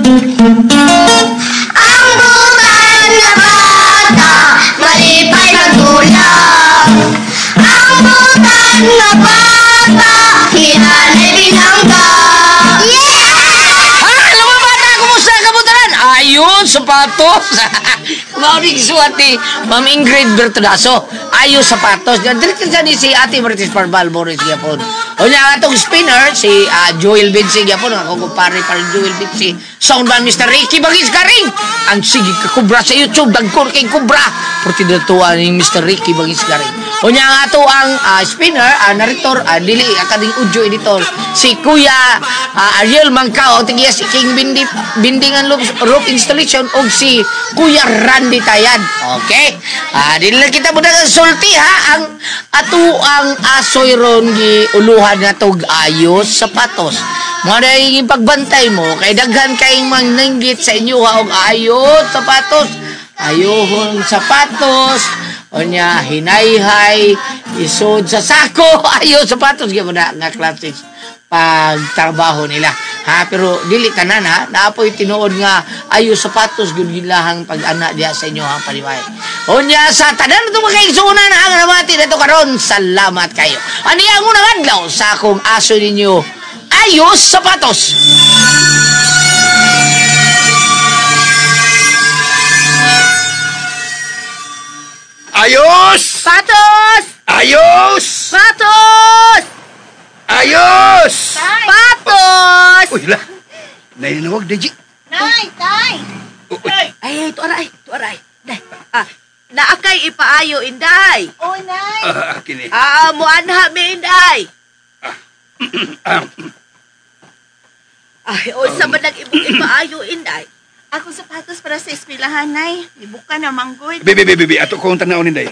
Ang butan na bata, malipay magulang. Ang butan na bata, hinanay binangga. Alam mo bata, kumusta kabutaran? Ayun, sapatos. Mauring suwat ni Ma'am Ingrid Bertudaso. Ayun, sapatos. Direkta dyan ni si Ate Martis Parbal, Boris Gapon. O niya atong spinner, si Joel Vinci Gapon. Ako kumpare para Joel Vinci. Soundman Mr. Ricky Bagis Karing. Ang sige ka kubra sa YouTube. Dagkor kay kubra. Porti datuan ni Mr. Ricky Bagis Karing. O niya nga ato ang spinner, narrator, dili akading audio editor. Si Kuya Ariel Mangkao. Tigiya si King Bindingan Roof Installation. O si Kuya Randy Tayan. Okay? Dili lang kita muna ng sulti ha. Ang ato ang asoy ron giuluhan na tog ayos sapatos. Mga naging pagbantay mo, kay daghan kayong mananggit sa inyo ha, og ayos sapatos. Ayohon sapatos. O niya, hinayhay, isod sa sako. Ayos sapatos. Gaya nga klase pagtrabaho nila. Ha, pero dili tanan ha. Naapoy tinuod nga ayo sapatos gudgilahang pag-ana diha sa inyo ha paliway. Unya sa tanan to makaigsunan na ang namati dito karon. Salamat kayo. Ani ang unang adlaw sa akong aso ninyo. Ayos sapatos. Ayos! Patos! Ayos! Patos! Ayos! Patos! Uy, la. Nainawag, Deji. Nay, tay! Ay, tuaray. Day. Naakay ipaayo, Inday. Oh, nay! Kini. Mo anha mi, Inday. Ay, sa man nag-ibong ipaayo, Inday. Ako sapatos para sa eskwelahan, nay. Ibuka na manggod. Bibi. Ato kong tanaw ninday.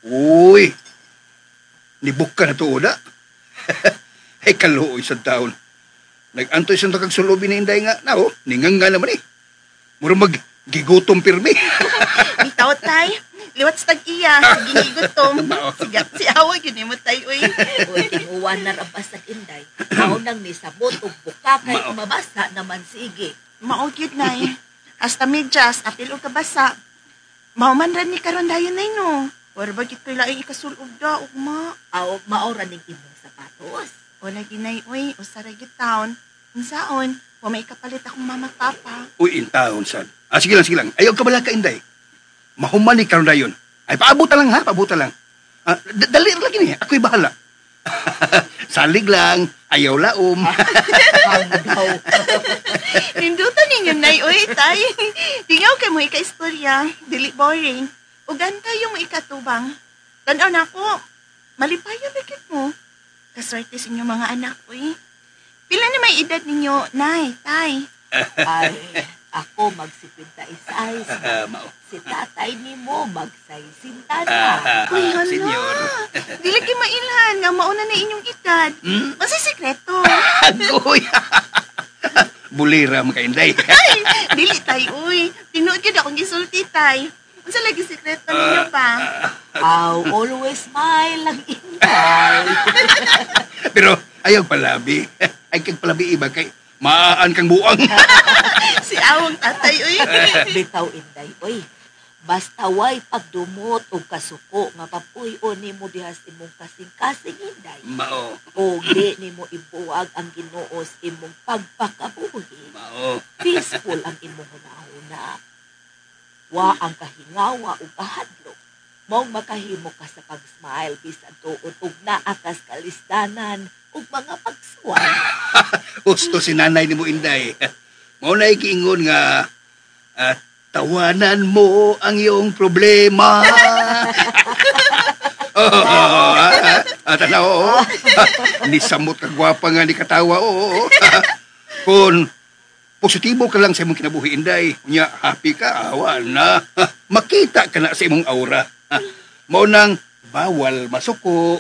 Uy. Nibuk ka na to, Oda. Ay, kaluoy sa taon. Nag-antoy sa nakagsulobi ni Inday nga. Nao, ningang nga naman eh. Murang mag-gigutong pirmi. Bitaw, tay. Liwat sa tag-iya. Ginigutom. Sigat si awag, yun mo tayo, uy. Uy, tinuwan na rabas ng Inday. Naunang nisabot o buka kay mabasa naman sige. Maogyod, nay. Hasta medyas, apil o kabasa. Mauman rin ni karon dayon, nay, no? Or bagit ko ilaing ikasulog da, ugma. Maora ning imong sapatos. O lagi, nay, uy. O sa regit town. Unsaon? O may kapalit akong mama at papa. Uy, in taon, sad. Sige lang. Ayaw ka bala ka, Inday. Mahuman ni karon dayon. Ay, paabuta lang ha, paabuta lang. Dali lagi ni, ako'y bahala. Salig lang, ayaw laom. Nindutan ninyo, nay, uy, tay. Tingaw kay mo ika-istorya. Dili boring. Ugan kayo mo ikatubang. Tanaw na ako. Malipayan bigit mo. Kaswerte sa inyo mga anak, uy. Pila na may edad ninyo, nay, tay? Ay, ako magsipinta-isay. Si tatay ni mo magsay-sinta na. Uy, hala. Senyor. Dili kayo mailhan nga mauna na inyong edad. Masay sikreto. Agoy. Bulira mo ka, Inday. Ay, dili, tay, uy. Tinuod ka na akong gisulti, tay. Unsa lagi sikreto ninyo pa? Always smile lang, Inday. Pero ayaw palabi. Ay kag palabi iba kay maan kang buang. Si awang tatay, uy. Bitaw, Inday, uy. Basta way pagdumot o kasuko nga papuy-o ni mo dihas imong kasing-kasing, Inday. Mao. O di ni mo ibuwag ang ginuos imong pagpakabuhi. Mao. Peaceful ang imong hunahuna. Wa ang kahingawa o kahadlok. Mong makahimo ka sa pag-smile bisan tuod ug naa kas kalistanan ug mga pagsuwan. Gusto si nanay ni mo, Inday. Mao na ikiingon nga tawanan mo ang iyong problema. Tanaw. Ni samot ka gwapa nga ni katawa. Kung positibo ka lang sa imong kinabuhi, Inday, nya happy ka, awa na. Makita ka na sa imong aura. Mao nang bawal masuko,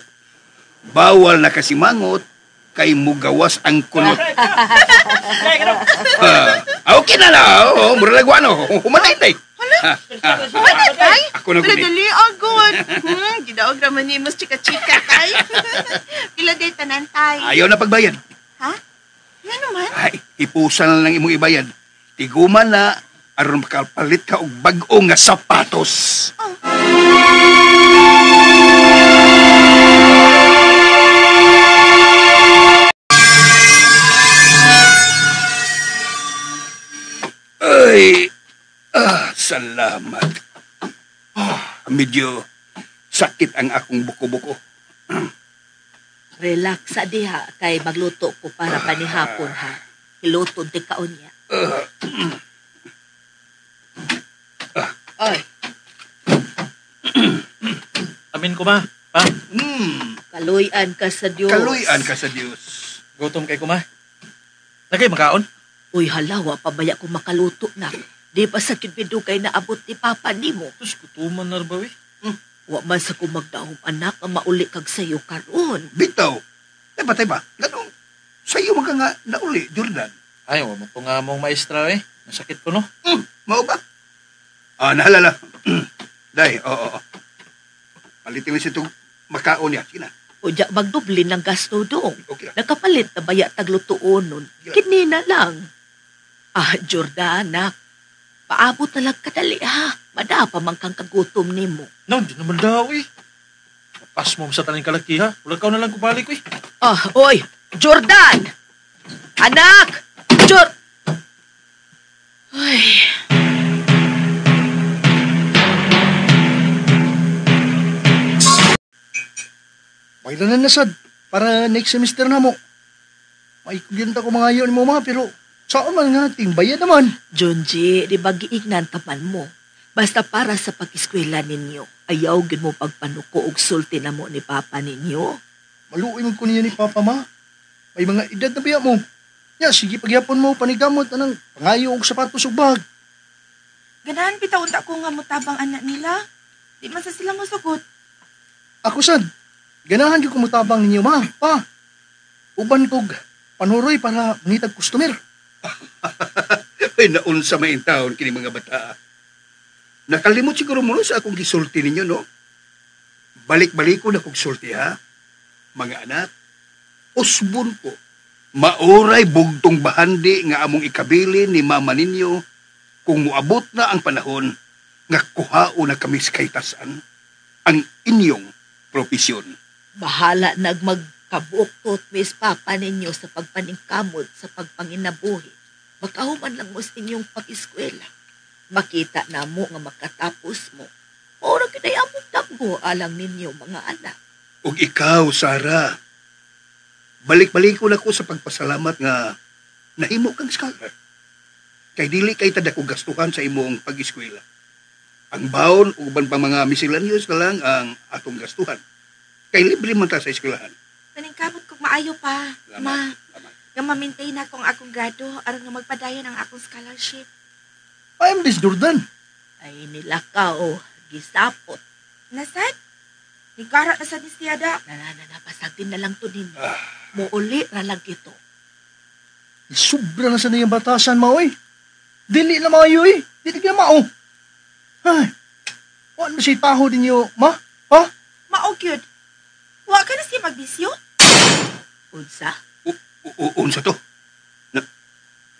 bawal na kasimangot, kay mugawas ang kunot. Okay na na. Mura lagwa no. Humanay, tay. Ano, tay? Ako na guni. Dali, agod. Gidaog naman ni mas chika-chika, tay. Pila day tanan, tay. Ayaw na pagbayad. Ha? Nga naman? Ay, Ipusan na lang imong ibayad. Tiguman na, aron makapalit ka og bag-o nga sapatos. Ay, salamat. Medyo sakit ang akong buko-buko. Relax sa diha kay magluto ko para panihapon ha. Iluto di kaon niya. Oy, Amin ko ma. Pa, kaluyan ka sa Diyos. Kaluyan ka sa Diyos. gutom kay ko ma. Lagay makaon. Uy, halawa, pabaya ko makaluto na. Di pa sa kidbido kay naabot ni Papa ni mo. Tapos gutuman na ba eh. Wa man sa kumagdaom anak ang mauli kag sayo karon. Bitaw, batay ba? Ganun, sa'yo mga nga nauli, Jordan. Ay, wala mo ko nga mong maestra eh. Nasakit ko no. Mao ba? Nahalala. Day, oo. Palitin mo siya itong makaon niya. Sige na. O diya magdubli ng gasto dong. Okay. Nakapalit na baya taglutuon nun. Kini na lang. Jordan, anak. Paabot na lang kadali ha. Madapa man kang kagutom ni mo. No, di naman daw eh. Pas mo sa taning kalaki ha. Wala ka na lang kubalik eh. Oy, Jordan! Anak! Ay, Pailanan na sad, para next semester na mo. May kugyanta ko mga yun mo mga, pero saan man nga bayad naman. Junji, di ba giignan taman mo? Basta para sa pag-eskwela ninyo, ayaw gid mo pagpanuko og sulti na mo ni Papa ninyo. Maluin ko niya ni Papa ma. May mga edad na biya mo. Ya, sige pagyapon mo, panigamot, anang pangayo og sapatos ug bag. Ganahan bitaw unta ko nga mutabang anak nila. Di man sa sila mo sugot. Ako sad, ganahan ko kumutabang ninyo ma, pa. Uban kog panuroy para mangitag customer. Ay, naunsa may taon kini mga bata. Nakalimot siguro mo sa akong gisulti ninyo, no? Balik-balik ko na kong sulti, ha? Mga anak, usbon ko. Mauray bugtong bahandi nga among ikabili ni mama ninyo kung muabot na ang panahon nga kuhao na kami sa kaitasan ang inyong propisyon. Bahala nagmagkabuok Miss Papa ninyo sa pagpaningkamot sa pagpanginabuhi. Makahuman lang mo sa inyong pag-eskwela. Makita na mo nga makatapos mo. Ora kinay among damgo alang ninyo mga anak. Ug ikaw, Sarah, balik-balik ko na ko sa pagpasalamat nga nahimo kang scholar. Kay dili kay tada ko gastuhan sa imong pag-eskwela. Ang baon ug uban pa mga miscellaneous na lang ang atong gastuhan. Kay libre man ta sa eskwelahan. Paningkamot kong maayo pa. Salamat. Salamat. Nga ma-maintain akong akong grado aron nga magpadayon ang akong scholarship. I am this Jordan. Ay nilakaw, gisapot. Nasad? Nigara na sa nisyada. Pasagtin na lang to ninyo. Muuli ra lang ito. Sobra na sa niyang batasan mo eh. Dili na maayo eh. Dili ka mao. Ay, wala na siya taho din niyo, ma? Ha? Maog yun. Wa ka na siya magbisyo? Unsa? Unsa to?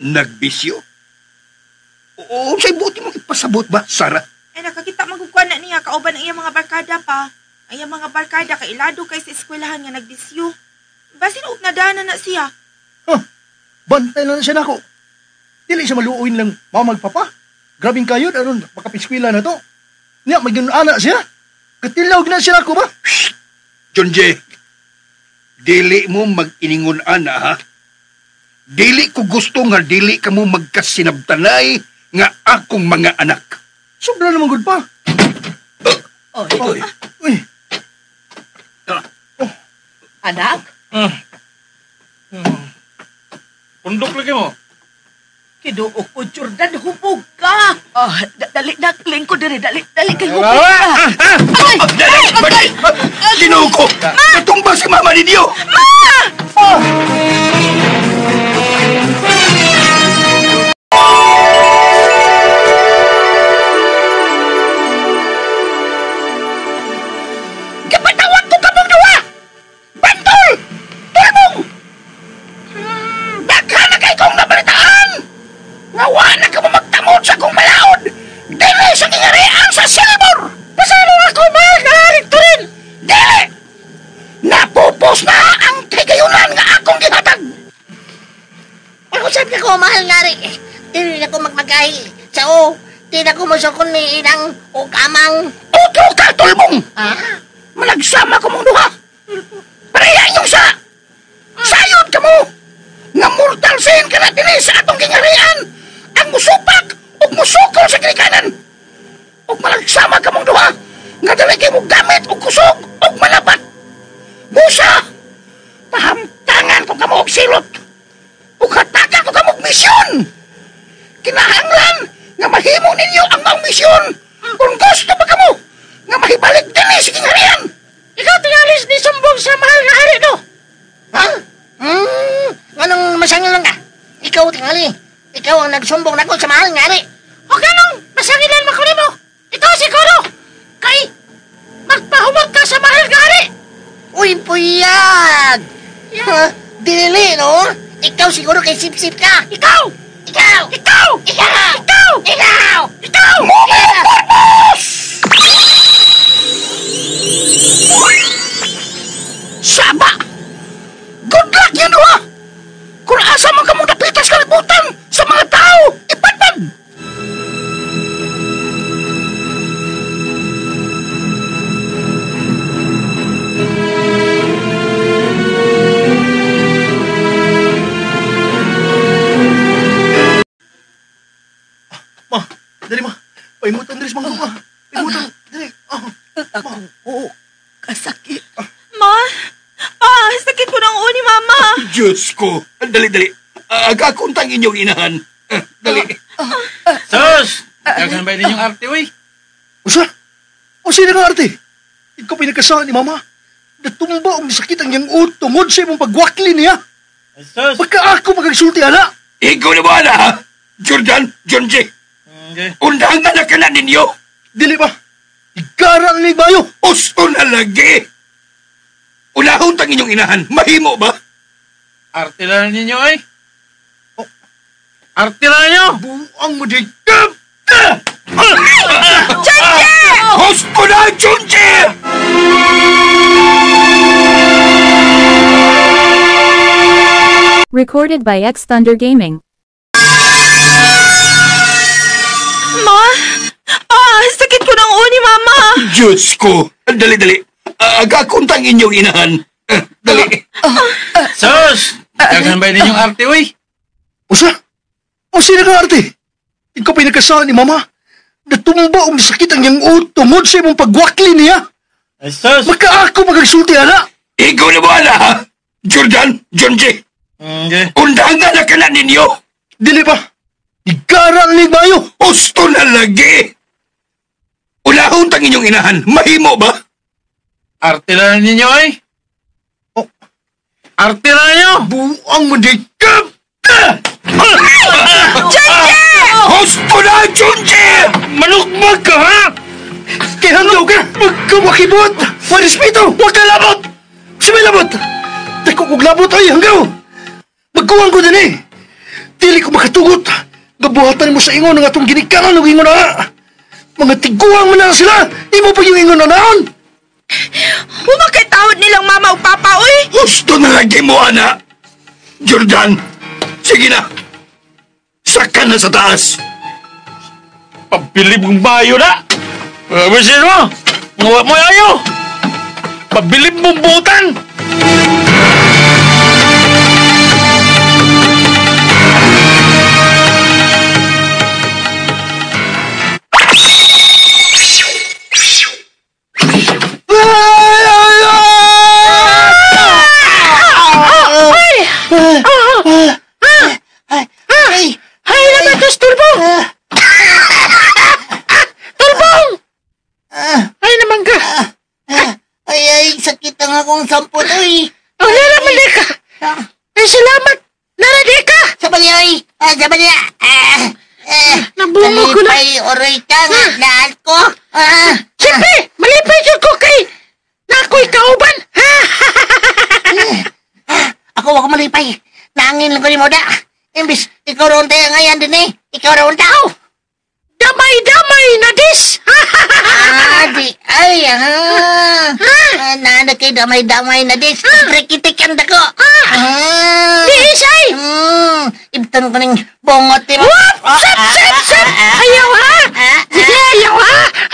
Nagbisyo? Unsay buti mo ipasabot ba, Sarah? Ay nakakita magugkuan na niya kauban ang iyang mga barkada pa. Ang iyang mga barkada kay ilado kay sa eskwelahan nga nagbisyo. Basin og nadana na siya. Bantay na siya nako. Dili siya maluoy lang mamagpapa. Grabing kayo, aron makapiskwila na to. Niya, may anak siya. Katilaw na siya nako ba? John J., dili mo mag-iningon ana, ha? Dili ko gusto nga dili ka mo magkasinabtanay nga akong mga anak. Sobra naman good pa. Oy, Uy, anak? Pundok lagi mo. Kiduok ko, Jordan, hubog ka. Dali na, lingko diri, dali kay hubog ka. Ginoo ko! Natumba si mama ninyo! Kapatawag ko kamong duwa! Bantol! Tulmong! Baka na kay kong nabalita! kadayonan nga akong gihatag. Pag-usap ko, mahal nga rin. Dili na ko magmagahi. Sao, di na ko masukon ni inang o kamang. Oto ka, tulbong! Ha? Malagsama ko mong duha. Pareha yung sayod ka mo. Nga mortal sin ka na din sa atong gingarian. Ang musupak o musukol sa kinikanan. O malagsama ka mong duha. Nga dalagay mo gamit o kusog o malabat. Musa, pahamtangan ko ka mo og silot. O hatagan ko ka mo og misyon. Kinahanglan nga mahimo ninyo ang maong misyon. Kung gusto pa ka mo, nga mahibalik din sa kingharian. Ikaw tingalis ni sumbong sa mahal na hari, no? Ha? Anong masangil lang ka? Ikaw tingali. Ikaw ang nagsumbong na ko sa mahal nga hari. O ganong masangilan mo ko mo? Ikaw siguro. Kay, magpahumag ka sa mahal nga hari. Uy, puyag! Dili, no? Ikaw siguro kay sip-sip ka. Ikaw! Ikaw! Ikaw! Ikaw! Ikaw! Ikaw! Ikaw! Saba! Good luck yan, ha? Kung asa man ka mong napitas kalibutan sa mga tao, ipatpad! Ma, dali ma. Paimutan diri sa mga ma. Paimutan. Dali. Ako, kasakit. Ma, sakit ko ng uni, Mama. Diyos ko! Dali. Agakuntang inyong inahan. Dali. Sus! Dagan ba ninyong arte, uy? Usa? O sino nga arte? Ikaw pinagkasaan ni mama. Natumba ang sakit ang iyang uod tungod sa imong pagwakli niya. Ay, sus! Pagka ako magagsulti, ana. Ikaw na ba na, ha? Jordan, Jonji, Okay. undahan na ka na ninyo. Dili ba? Igarang ni bayo. Usto na lagi. Unahon tang inyong inahan. Mahimo ba? Arte lang ninyo, ay. Arte lang ninyo! Buang mo di. Gusto na, Jonji! Recorded by X Thunder Gaming. Sakit ko ng uni, Mama. Diyos ko! Dali. Agakuntang inyong inahan. Dali. Sus! Dagan ba ninyong arte, uy? Usa? O sino nga arte? Ikaw pinagkasaan ni mama. Natumba ang sakit ang iyang uod tungod sa imong pagwakli niya. Ay, sus! Magka ako magagsulti, ana. Ikaw na ba na, ha? Jordan, Jonji, Okay. undahan na ka na ninyo. Dili ba? Igarang ni bayo. Gusto na lagi. Unahon tang inyong inahan. Mahimo ba? Arte lang ninyo, ay. Arte lang ninyo! Buang mo di. Gusto na, Jonji! Manukbag ka, ha? Kaya hanggaw ka. Magkawakibot. Warismito. Huwag ka labot. Sumay labot. Dako kong labot ay hanggaw. Magkuwang ko din eh. Dili ko makatugot. Gabuhatan mo sa ingon ng atong ginikanan ng ingon na. Mga tiguang mo na sila. Imo pa yung ingon na naon. Humakitawad nilang Mama o Papa, uy. Gusto na lagi mo, ana. Jordan, sige na. Saka na sa taas. Pabilib mong bayo na! Mabisin mo! Ngawa mo yayo! Pabilib mong butan! Ay, nabatos, Tulbong! Tulbong! Ay, naman ka! Ay, sakit ang akong sampon, uy! Oh, naraman ka! Ay, salamat! Naraman ka! Sabali, sabali! Nabungo ko na! Malipay, oray ka nga, lahat ko! Siyempre, malipay dyan ko kay... Nako'y kauban! Ako, wag malipay! Nangin lang ko ni Moda! Imbis, ikaw roon tayo ngayon din eh! Ikaw roon tao! damay-damay na dis. Di ay, nana kay damay-damay na dis. Trikitik ang dako. Di isay. Ibtan ko ng bongot, di ba? Sep. Ayaw ha.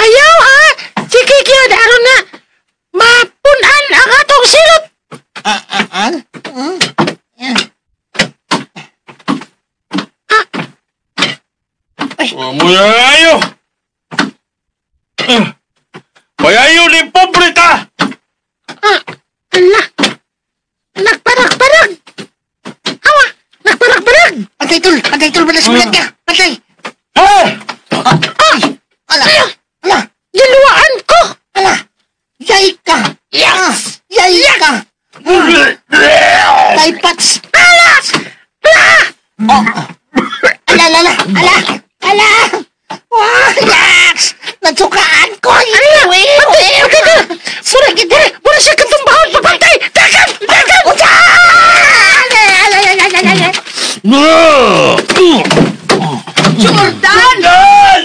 Ayaw ha. Sige kaya daron na. Mapunan ang atong silot. Mayayo! Mayayo ni pobreta! Ala. Nagparag-parag. Awa, nagparag-parag. Pantay tul, balas mo ka. Pantay. Ha? Ala. Giluwaan ko. Ala. Yay ka. Yes. Yay ka. Pats. Alas. Ala. Wah, yes. Nagsukaan ko. Mura siya katumbahan papantay. Dagan. Jordan!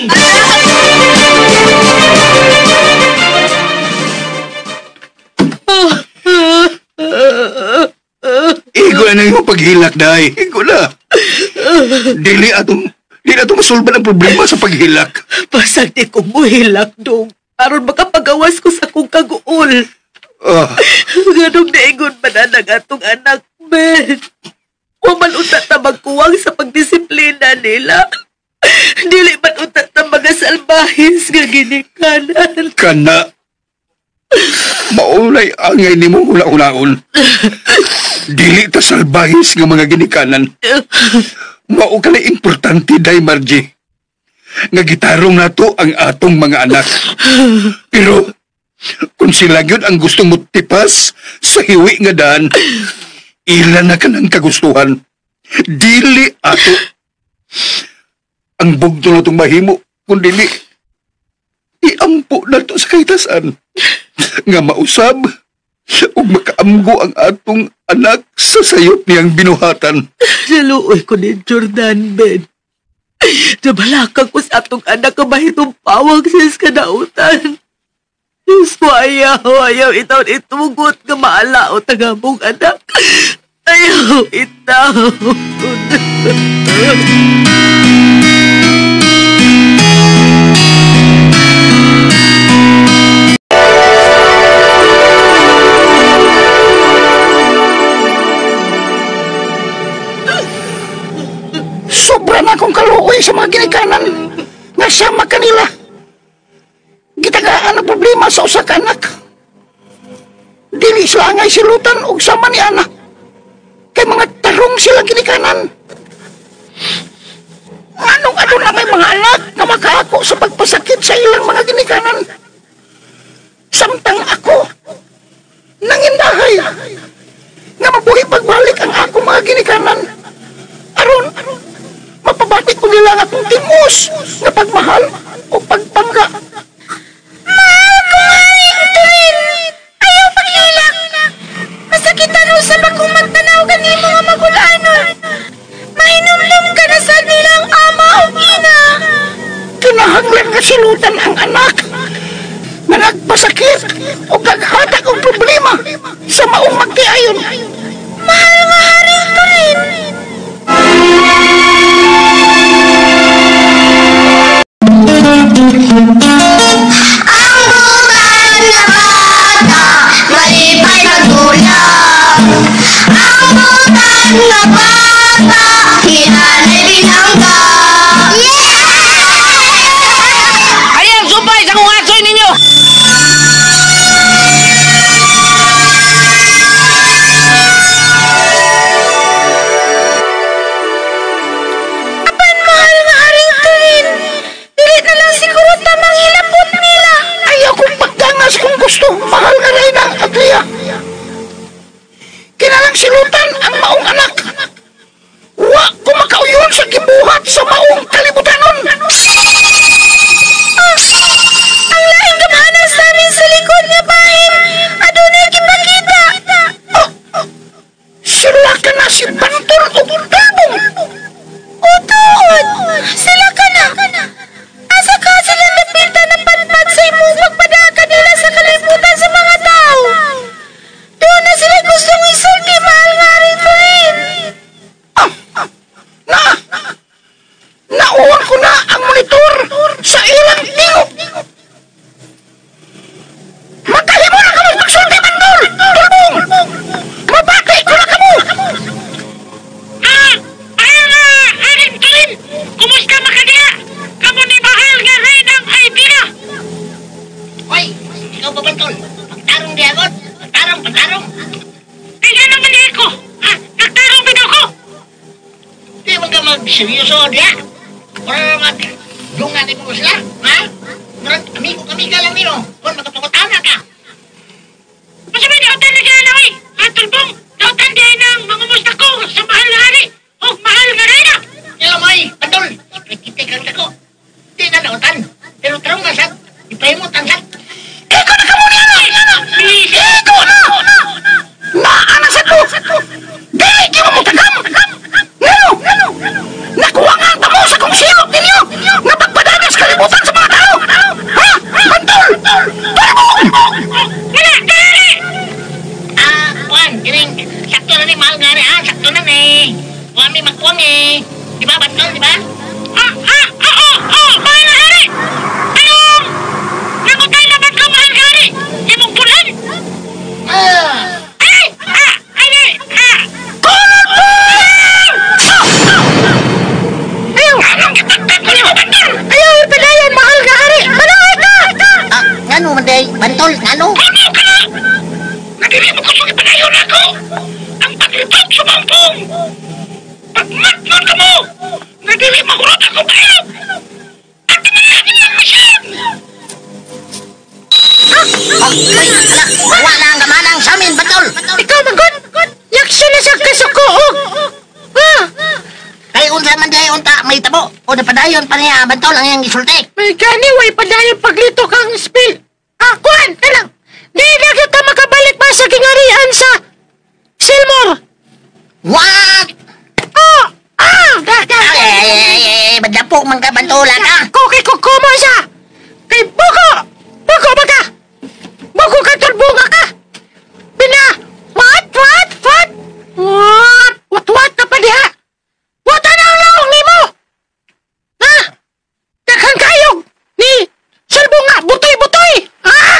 Igo na yung paghilak, day. Igo na. Dili atong masulban ang problema sa paghilak. Pasag di ko muhilak, dong. Aron makapagawas ko sa kong kaguol. Ganong naigon ba na atong anak, Ben? Kuman utat na magkuwang sa pagdisiplina nila. Dili man utat na mga salbahis nga ginikanan. Kana. Maulay angay ni mo una-unaon. Dili ta salbahis nga mga ginikanan. Mao ka na importante, day, Margie. Nga gitarong nato ang atong mga anak. Pero, kung sila yun ang gusto mo tipas sa hiwi nga daan, ila na ka ng kagustuhan. Dili ato. Ang bugto na itong mahimo, kung dili, iampo na to sa kaitasan. Nga mausab, o makaamgo ang atong anak sa sayop niyang binuhatan. Naluoy ko ni Jordan, Ben. Nabalakang ko sa atong anak ang mahitong pawag sa iskanautan. Diyos ko, ayaw, itaw itugot nga maalaot ang among anak. Ayaw, itaw. Sobra na akong kaluoy sa mga ginikanan nga sama kanila. Gitagaan ang problema sa usa ka anak. Dili sila angay silutan og sama ni anak. Kay mga tarong sila ginikanan. Anong na may mga anak na makaako sa pagpasakit sa ilang mga ginikanan. Samtang ako nangindahay nga mabuhi pagbalik ang akong mga ginikanan. Aron, mapabatik ko nila ang akong timos na pagmahal o pagpangga. Mahal ko nga rin. Ayaw paghilak. Masakitan sa bakong magtanaw ganito nga magulanon. Mahinumlum ka na sa nilang ama o ina. Kinahanglan nga silutan ang anak na nagpasakit o gaghatag ang problema sa maong magtiayon. Mahal nga rin ko rin. Malipay na tulang. Ang butan na bata, hinanay binangga. Ayan, supay sa kong atsoy ninyo! Apan mahal nga rin ko rin. Dili na lang siguro tamang hilapot nila. Ayaw kong pagdangas kung gusto. Mahal nga rin ang Adria. Kinalang silutan ang maong anak. Wa ko makauyon sa gibuhat sa maong kalibutanon. Ang lahing gamanas namin sa likod nga bahin. Adunay kipakita. Sila ka na si Bantol o Tabong. Utuod. Sila ka na. Asa seryoso dia. Para dungan mo sila, ha? Murag amigo kami ka lang nino. Kung magpapatana ka. Masama di otan na kaya lang Tulbong, otan di nang mangumusta ko sa mahal na hari. O mahal nga rin na. May, Adol, ikitikang ako. Di na naotan. Pero tarong nga sad. Ipahimutan sad. Iko na ka muna na! Iko na! Anak sa ko! Dili, di mo mutagam! Ngano? Nakuha nga ang tamo sa kong silot ninyo! Nga pagpadanas kalibutan sa mga tao! Ha? Antol! Barbong! Wala! Dali! Juan, kining, sakto na ni mahal nga rin, sakto na ni. Huwag mi magkuwang Di ba, Bantol, di ba? Oo, mahal nga rin! Anong? Nangutay naman ka mahal nga rin! Di mong pulan? Ngano man day, Bantol, ngano? Ano ka? Nagiri mo gusto ipanayon ako! Ang paglipag sumampong! Pagmatman ka mo! Nagiri mahurot ako kayo! At tinanagin lang masyad! Wala ang gamanang sa amin, Bantol! Ikaw, Magod! Yaksyon na siya kasukoog! Kaya unsa man day unta, may tabo! O napadayon pa niya, Bantol, ang iyang isulti! May gani, way padayon paglito kang spill! Kuan! Talang! Di na kita makabalik pa sa kingarian sa Silmore! What? Badapo man ka, Bantula ka! Kukay kukumo siya! Kay Buko! Buko ba ka? Buko ka, tulbunga ka! What ka pa diha? What ang laong ni mo? Ha? Daghang kayog ni Silbunga, butoy-butoy!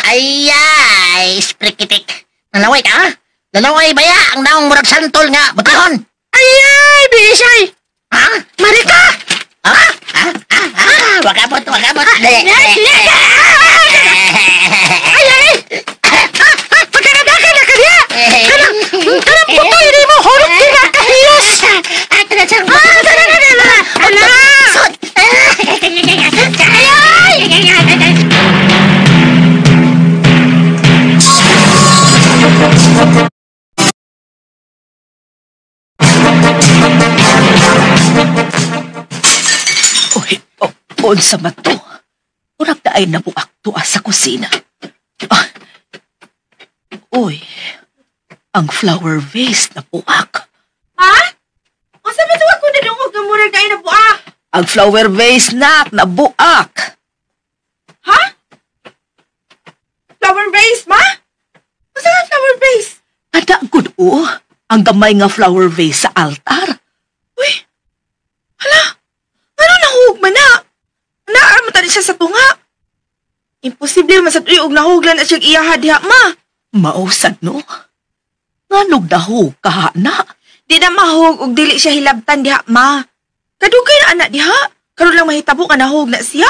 Ay, sprikitik. Nanaway ka, ha? Nanaway ba ya ang naong murag santol nga, butihon? Ay, bisay! Ha? Marika! Wakabot. Ay! Pagkaradakan na ka niya! Kanang butoy ni mo, hulog kinakahiyos! Unsa man to? Urag na ay nabuak tuwa sa kusina. Uy, ang flower vase na buak. Ha? Unsa man tuwa ko nadungog nga murag na ay nabuak? Ang flower vase na buak. Ha? Flower vase, ma? Unsa nga flower vase? Kada gud ang gamay nga flower vase sa altar. Uy, hala, ano nahug man na? Naaramutan siya sa tunga. Imposible man sa tuyo og nahuglan at siyang iyaha diha, ma. Mausad, no? Nganog dahog kaha na. Di na mahug og dili siya hilabtan diha, ma. Kadugay na anak diha. Karon lang mahitabo nga nahug na siya.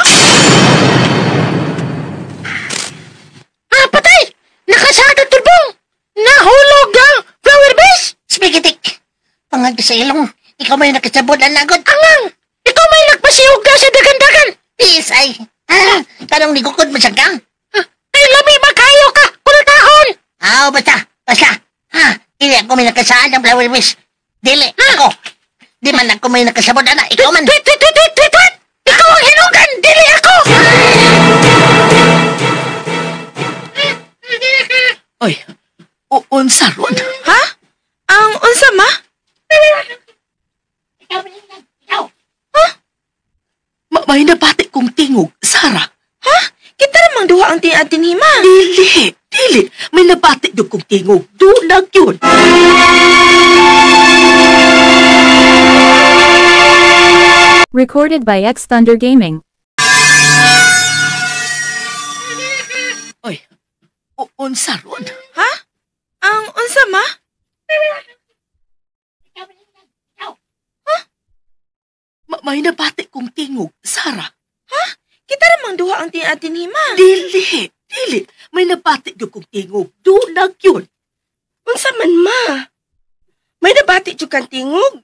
Patay! Nakasada, Tulbong! Nahulog ang flower vase! Spikitik! Pangag sa ilong, ikaw may nakasabot ang nagod. Angang! Ikaw may nagpasihog ka sa dagan-dagan! Isay! Tanong ni Gukod mo siya ka? Ay, lami makayo ka! Kunatahon! Basta! Dili ako may nakasaan ng flower vase. Dili, ako! Di man ako may nakasabot, anak. Ikaw man! Wait! Ikaw ang hinugan! Dili ako! Oy, unsa ron? Ha? Ang unsa, ma? Ikaw! May nabati kong tingog, Sarah. Ha? Kita namang duha ang tinhima. Dili. May nabati doon kong tingog. Dunag yun. Recorded by X Thunder Gaming. Oy, unsa ron? Ha? Ang unsa, ma? May nabati kong tingog, Sarah. Ha? Kita namang duha ang tinhima. Dili. May nabati doon kong tingog. Dunag yun. Unsa man, ma? May nabati jud kang tingog.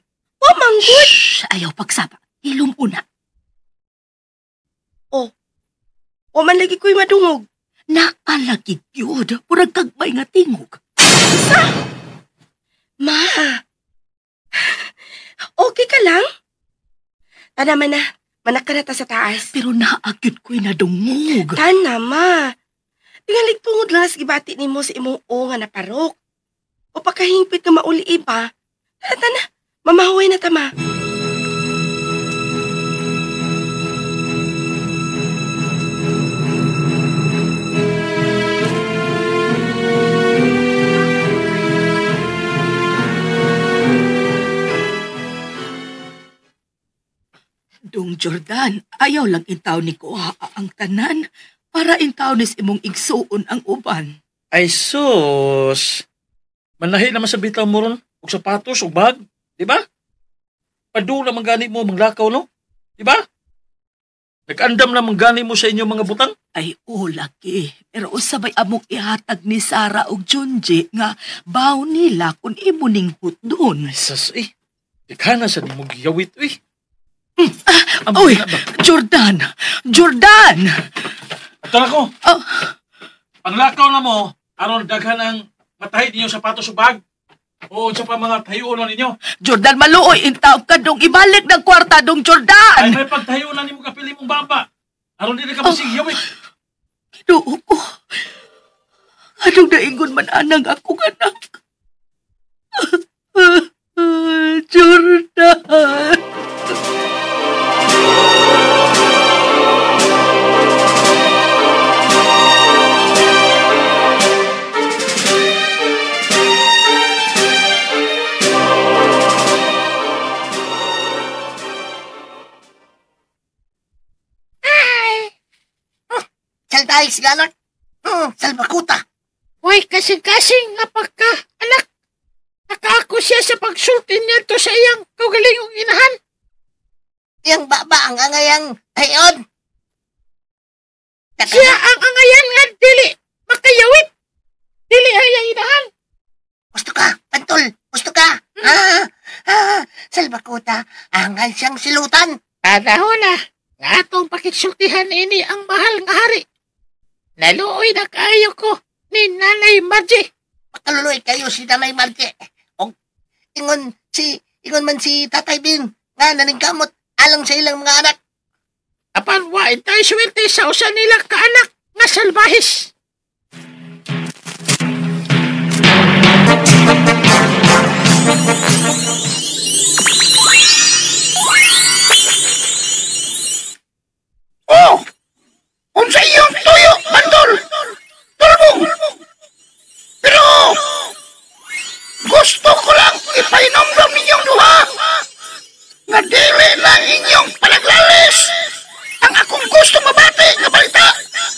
Wa manggod. Shh! Ayaw pagsapa. Ilom una. O man lagi ko'y madungog. Naalagid yun. Purag kagmay nga tingog. Ma. Okay ka lang? Tanaman na. Manak ka na ta sa taas. Pero naagyod ko'y nadungog. Tana, ma. Tingalig tungod lang sa gibati ni mo sa imong o nga naparok. O pagkahingpit ka mauli iba. Tana, mamahuay na tama. Dong Jordan, ayaw lang intaw ni Kuha ang tanan para intaw nis imong igsuon ang uban. Ay sus. Manahi naman sa bitaw mo ron. Og sapatos, og bag. Di ba? Padula man gani mo manglakaw, no? Di ba? Nag-andam na man gani mo sa inyong mga butang. Ay, laki. Pero usabay amok ihatag ni Sarah og Junji nga baw nila kung imo ning hutdon. Ay sus, Ika na sa mo giyawit, Uy, Jordan! Jordan! Ato na ko. Oh. Panglakaw na mo, aron daghan ang matahid ninyo sapatos o bag. O sa pa mga tayuon ninyo. Jordan, maluoy, intaw ka dong ibalik ng kwarta dong Jordan! Ay may pagtayuon na nimo kapili mong baba. Aron dili ka masigyaw Kinuo ko. Anong naingon man anang akong anak? Jordan! Saldaig sila, anak. Salbakuta. Uy, kasing-kasing nga pagka, anak. Nakaako siya sa pagsulti niya to sa iyang kaugalingong inahan. Yang baba ang angayang hayon. Siya ang angayan nga dili makayawit. Dili hayang inahan. Gusto ka, Pantol. Gusto ka. Salbakuta, angay siyang silutan. Panahon na. Nga atong pakitsultihan ini ang mahal nga hari. Naluoy na kayo ko ni Nanay Margie. Pakaluloy kayo si Nanay Margie. O, ingon man si Tatay Bin nga naningkamot alang sa ilang mga anak. Apan wa tayo swerte sa usa nila kaanak nga salbahis. Oh! Unsa iyong tuyo, Bandol? Tulbong! Pero, gusto ko lang ipainomdom ninyong duha nga dili lang inyong panaglalis ang akong gusto mabati nga balita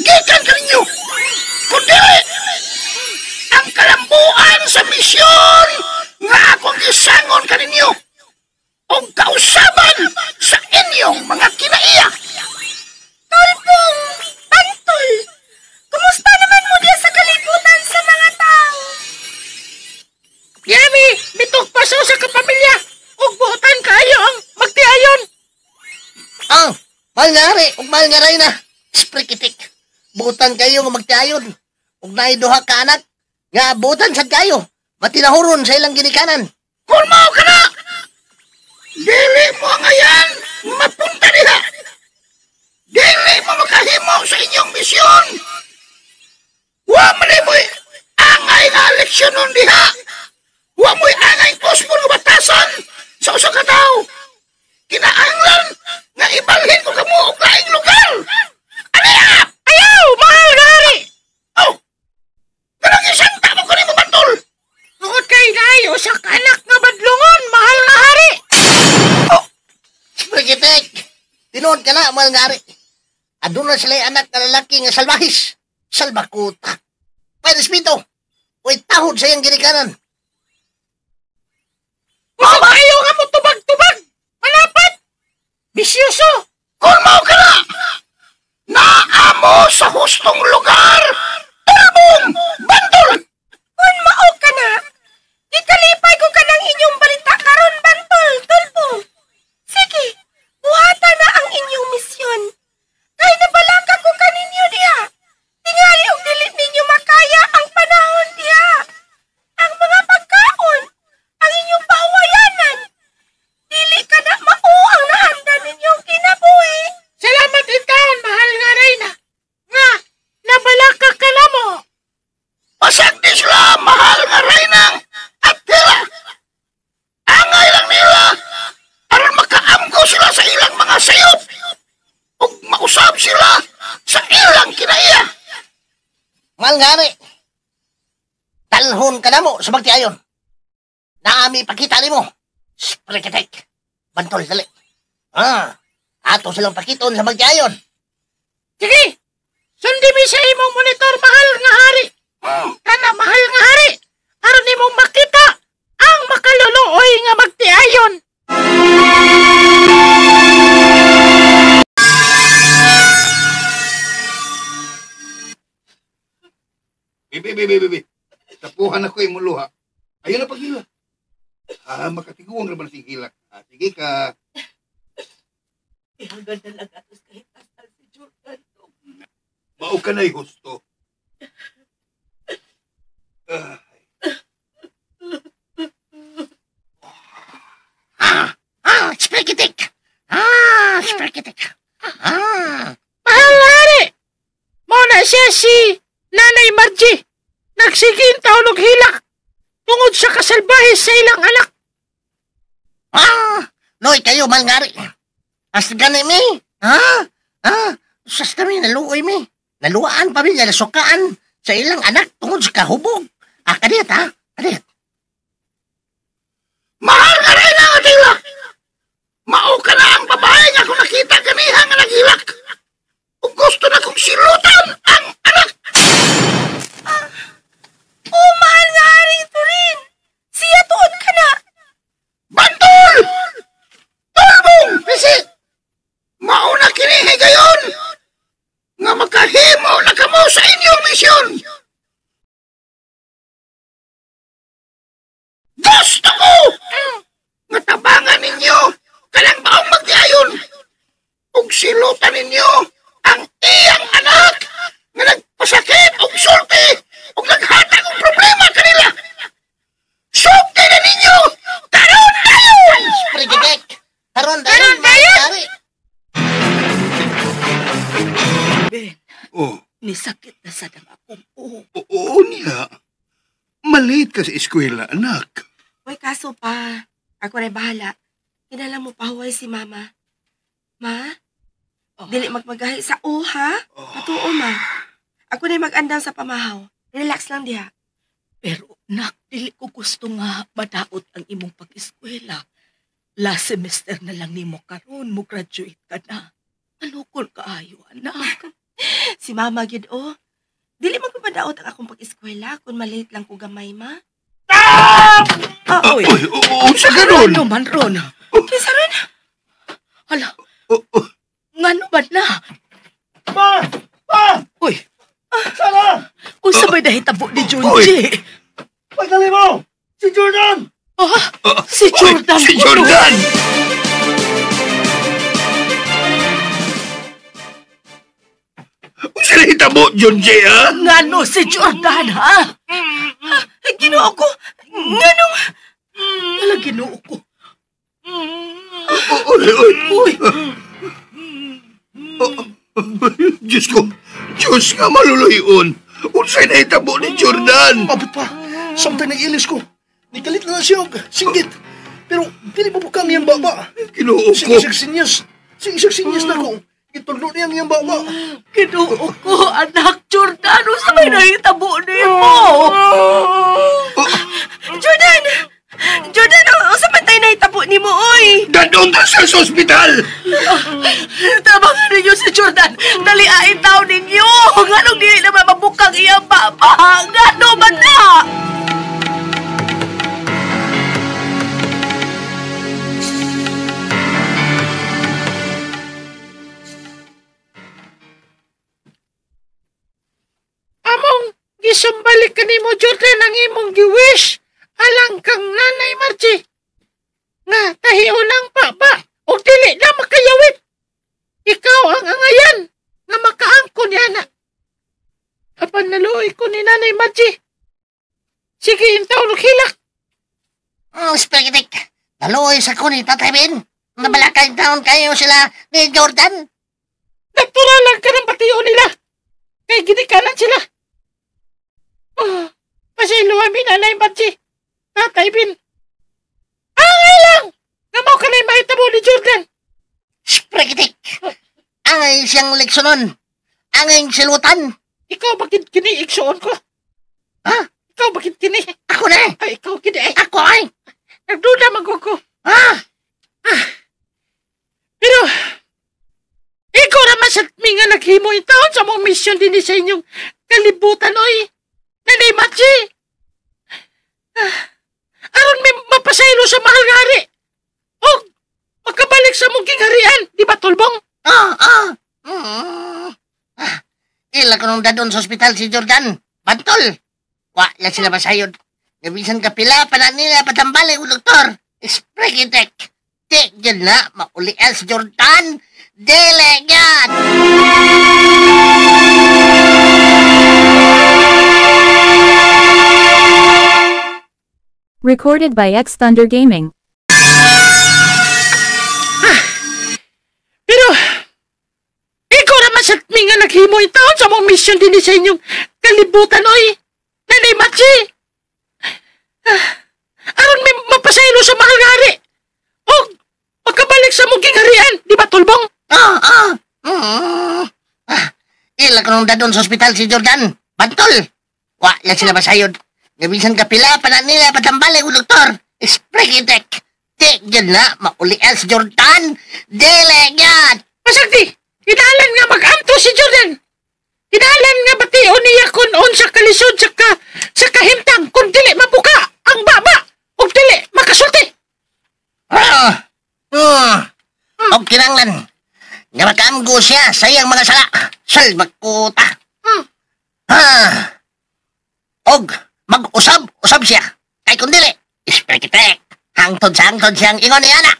gikan kaninyo. Kundi ang kalambuan sa misyon nga akong isangon kaninyo o kausaban sa inyong mga kinaiya. Tulpong! Pantol! Kumusta naman mo diya sa kalibutan sa mga tao? Yami, bitog pasaw sa kapamilya. Ug buotan kayo ang magtiayon. Mahal nga hari, ug mahal nga ray na. Sprikitik. Butan kayo nga magtiayon. Ug naiduha ka anak, nga butan sad kayo. Matinahuron sa ilang ginikanan. Kulmaw ka na! Dili mo ngayon mapunta nila! Dili mo makahimo sa inyong misyon! Wa man mo'y angay nga leksyonon diha! Wa mo'y angay kusmon nga batasan sa usa ka tao! Kinahanglan nga ibalhin ko kamo og laing lugar! Aliyap! Ayaw, mahal nga hari. Oh! Kanang isanta mo ko ni mo, Bantol! Tungod kay nayo sa kanak nga badlungon, mahal nga hari. Sprikitik. Tinuod ka na, mahal nga hari. Aduna sila anak na lalaki nga salbahis. Salbakuta. Pwede spito. Uy, tahod sa iyang ginikanan. Gusto kayo nga mo tubag-tubag. Malapat. Bisyoso. Kulmaw ka na! Naamo sa hustong lugar! Tulbong! Bantol! Kung mao ka na, ikalipay ko ka ng inyong balita karon, Bantol, Tulpo. nagkadako sa magtiayon. Naami pakita ni mo. Spreketek. Bantol, dali. Ato silang pakiton sa magtiayon. Sige, sundi mi sa imong monitor, mahal nga hari. Kana mahal nga hari, aron imong makita ang makaluluoy nga magtiayon. Bibi. Tapuhan ako yung luha. Ayaw na paghila. Makatiguang naman si hilak. Sige ka. Ang ganda lang atos kahit asal si Jordan. Mao ka na'y gusto. Spreketek. Spreketek. Mahal nga hari, mo na siya si Nanay Margie. Nagsiging taulog hilak tungod sa kasalbahis sa ilang anak. Noy kayo, malngari. As gani mi. Sas kami naluoy mi. Naluaan pa mi, nasukaan sa ilang anak tungod sa kahubog. Kadit ha? Kadit. Mahal ka rin ang atilak! Mao ka na ang babae nga kung nakita ganiha nga naghilak. Kung gusto na kong silutan ang anak! Mahal nga rin ito rin. Siya tuon ka na. Bantol! Tulbong! Pisi! Mauna kinihi gayon! Nga makahimo na kamo sa inyong misyon! Gusto ko! Nga tabangan ninyo kanang baong magdiayon! Ug silutan ninyo ang iyang anak nga nagpasakit og sulti ug naghatag og problema kanila! Sulti na ninyo! Karon dayon! Spreketek. Karon dayon, malngari. Ben, Oh, nisakit na sa dang akong oo niya. Malit ka sa eskwela, anak. Uy, kaso pa. Ako rin bahala. Kinala mo pahuway si mama. Ma? Dili magmagahi sa ha? Matuo, ma. Ako na mag-andam sa pamahaw. Relax lang diha. Pero, nak, dili ko gusto nga madaot ang imong pag-eskwela. Last semester na lang nimo karon mo graduate ka na. Anukol kaayo, anak. Si mama, gid, Dili magpapadaot ang akong pag-eskwela kung malate lang ko gamay, ma. Uy, sa ganon. Ano man ron? Kisa rin? Hala, ngano ba na? Uy, Sara! kung sabay na hitabo ni Junji. Pagdali mo! Si Jordan! Si Jordan. Si Jordan! Sila hitabo, John J, ha? Ngano si Jordan, ha? Ginoo ko. Nganong... Wala ginoo ko. Uy. Diyos ko. Diyos nga maluluyon. Unsay na hitabo ni Jordan. Abot pa. Samtang nag-ilis ko. Nikalit na siya og singgit. Pero dili pa bukang niyang baba. Ginoo Si ko. isag sinyas na ko. Itulo niyang niyang baba. Ginoo ko, anak Jordan. Ano sabay na hitabo nimo? Jordan! Jordan, usa man tayo nahitabo ni mo, oy! Dadon ta sa ospital. Tabangan ninyo si Jordan. Daliain tao ninyo. Nganong dili naman mabukang iyang baba? Ngano ba na? Among gisumbalik ka nimo, Jordan, ang imong giwish. Alang kang Nanay Margie. Nga tahiunang baba o dili na makayawit. Ikaw ang angayan nga makaangkon yana. Apan naluoy ko ni Nanay Margie. Sige, intaw hilak. Spreketek. Naluoy sa ko ni Tatay Ben. Nabalakay taon kayo sila ni Jordan. Naturalan ka ng patiyo nila. Kay ginikanan sila. Pasiluwa mi Nanay Margie. Tatay Ben. Angay lang! Nga mo ka na mahitabo ni Jordan. Spreketek. Angay siyang leksonon. Angay silutan. Ikaw bakit kiniigsoon ko? Ha? ikaw bakit kini? Ako na. Ay, ikaw kini. Ako ay. Nagduda maguko. Pero, ikaw naman sa nga naghimo yung taon sa mong mission din sa inyong kalibutan, oy. Nanay Matsi. Aron may mapasaylo sa mahal nga hari. O, magkabalik sa mong kingharian, di ba, Tulbong? Ila ko nung dadon sa ospital si Jordan. Bantol. Wala sila masayod. Nabisan ka pila, pananila, patambali ko, doktor. Spregitek. Tigil na, maulian si Jordan. Delegat! Recorded by X Thunder Gaming. Pero, ikaw naman sa nga naghimo yung taon sa mong mission din sa inyong kalibutan, oy. Nanay Matsi. Aron may mapasaylo sa mahal nga hari. O, magkabalik sa mong kingharian, di ba, Tulbong? Ila ko nung dadon sa ospital si Jordan. Bantol. Wala sila masayod. Nabisan ka pila, pananila, patambali ko, doktor. Spregitek. Tigil na, maulian si Jordan. Delegat! Pasagdi, inalan nga mag-amto si Jordan. Inalan nga bation niya kung unsa kalisod sa kahimtang kung dili mabuka ang baba o dili makasulti. Og kinanglan. Nga makaamgo siya sa iyang mga sala. Salbakuta. Og mag-usab siya. Kay kung dili, ispekitek. Hangtod siyang ingon niya na.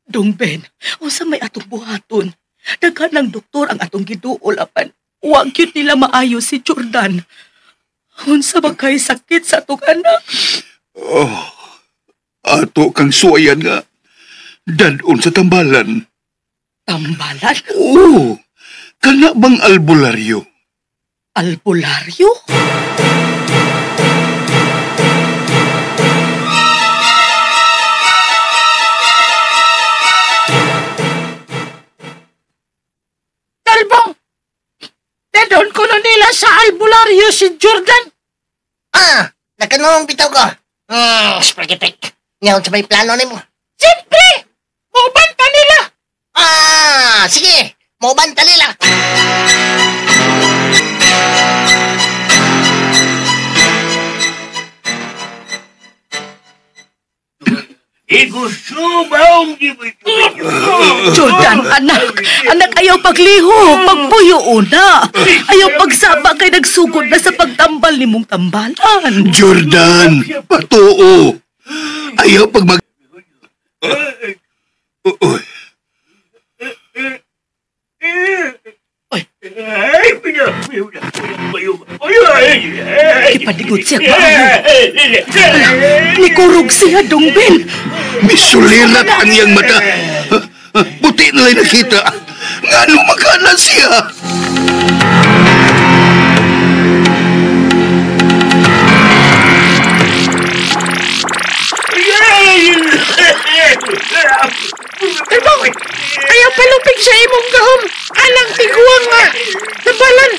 Dong Ben, unsa may atong buhaton? Daghan ng doktor ang atong giduol apan wa gyud nila maayo si Jordan. Unsa ba kay sakit sa atong anak? Ato kang suayan nga. Dadon sa tambalan. Tambalan? Oo. Kana bang albularyo? Albularyo? Talbong! Dadon ko na nila sa albularyo si Jordan. Nakanong bitaw ko. Spregitek. Ngayon sa may plano ni mo. Siyempre! Mubanta nila! Sige. Mubanta nila. Jordan, anak ayaw pagliho, pagpuyo una. Ayaw pagsaba kay nagsugod na sa pagtambal ni mong tambalan. Jordan, patuo. Ayaw pag mag... Ipadigot siya maayo. Nikurog siya, Dong Ben. Misulirat ang iyang mata. Buti na lang nakita. Nga lumagana siya. Talbong! Ayaw palupig sa imong gahom. Alang tiguang nga. Tambalan.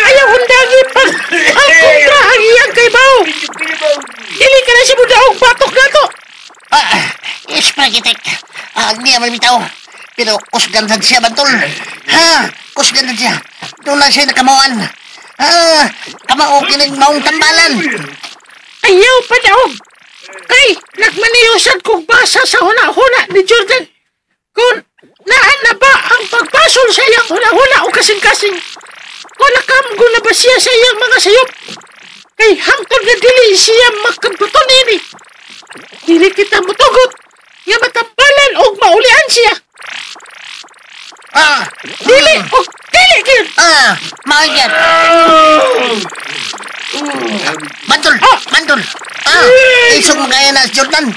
Ayaw hundagi pag akong na ang iyang kay Bao. Dili ka na si Budaog batok na to. Spregitek. Hindi naman bitaw. Pero kusgansan siya, Bantol. Kusgansan siya. Doon lang siya nakamawan. Kamao kinig maong tambalan. Ayaw pa daog. Kay, nagmaniyusan kong basa sa huna-huna ni Jordan. Kung naan na ba ang pagbasol sa iyang huna-huna o kasing-kasing? Kung nakamgo na ba siya sa iyang mga sayop? Kay hangtod na dili siya magkabuton ini. Dili kita mutugot nga matambalan o maulian siya. Dili o dili gyud. Maagyan. Bantol. Isog magaya na si Jordan.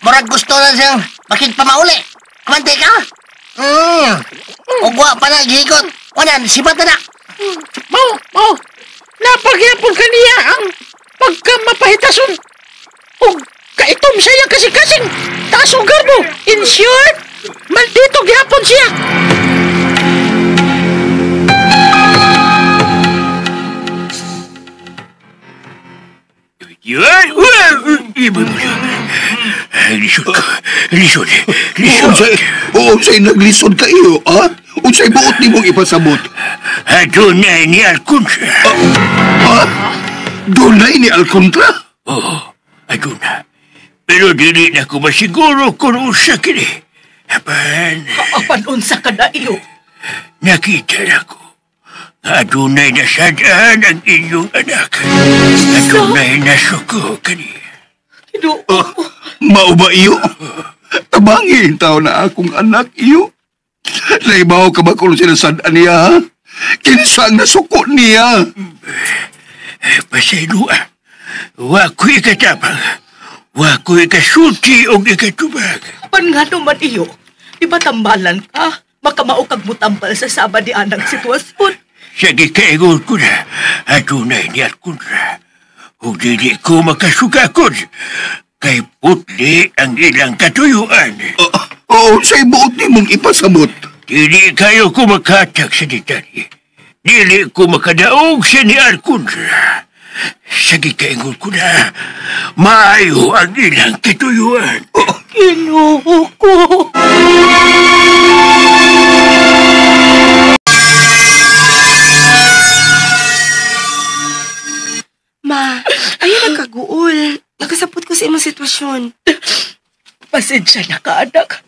Murag gusto na siyang makigpamauli. Kamante ka? Ugwa pa na, gihikot. Wanan, sibat na na. Mao. Napagyapon kaniya ang pagkamapahitason. O kaitom siya kasing-kasing. Taas o garbo. In short, maldito gyapon siya. Lisod. Unsay naglisod ka iyo, ha? Unsay buot ni mong ipasabot? Adunay ni Alcontra. Ha? Dunay ni Alcontra? Oo, aduna. Pero dili na ko masiguro kung usa kini. Apan unsa ka na iyo? Nakita na ko. Adunay nasadaan ang inyong anak. Adunay nasuko kaniya. Mao ba iyo? Tabangin tao na akong anak iyo. Naibaw ka ba kung sinasadaan niya, ha? Kinsa ang nasuko niya? Pasayloa. Wako'y katapang. Wako'y kasulti o ikatubag. Pan nga naman iyo? Di ba tambalan ka? Makamao kag mutambal sa sabad di anang sitwasyon. Sa gikaingon ko na, adunay ni Alcontra. O dili ko makasugakod. Kay putli ang ilang katuyuan. Sa'y buot ni mong ipasabot. Dili kayo ko makatag sa detalye. Dili ko makadaog sa ni Alcontra. Sa gikaingon ko na, maayo ang ilang katuyuan. Ginoo ko. Ma, ayaw nagkaguol. Nakasapot ko sa imong sitwasyon. Pasensya na ka, anak.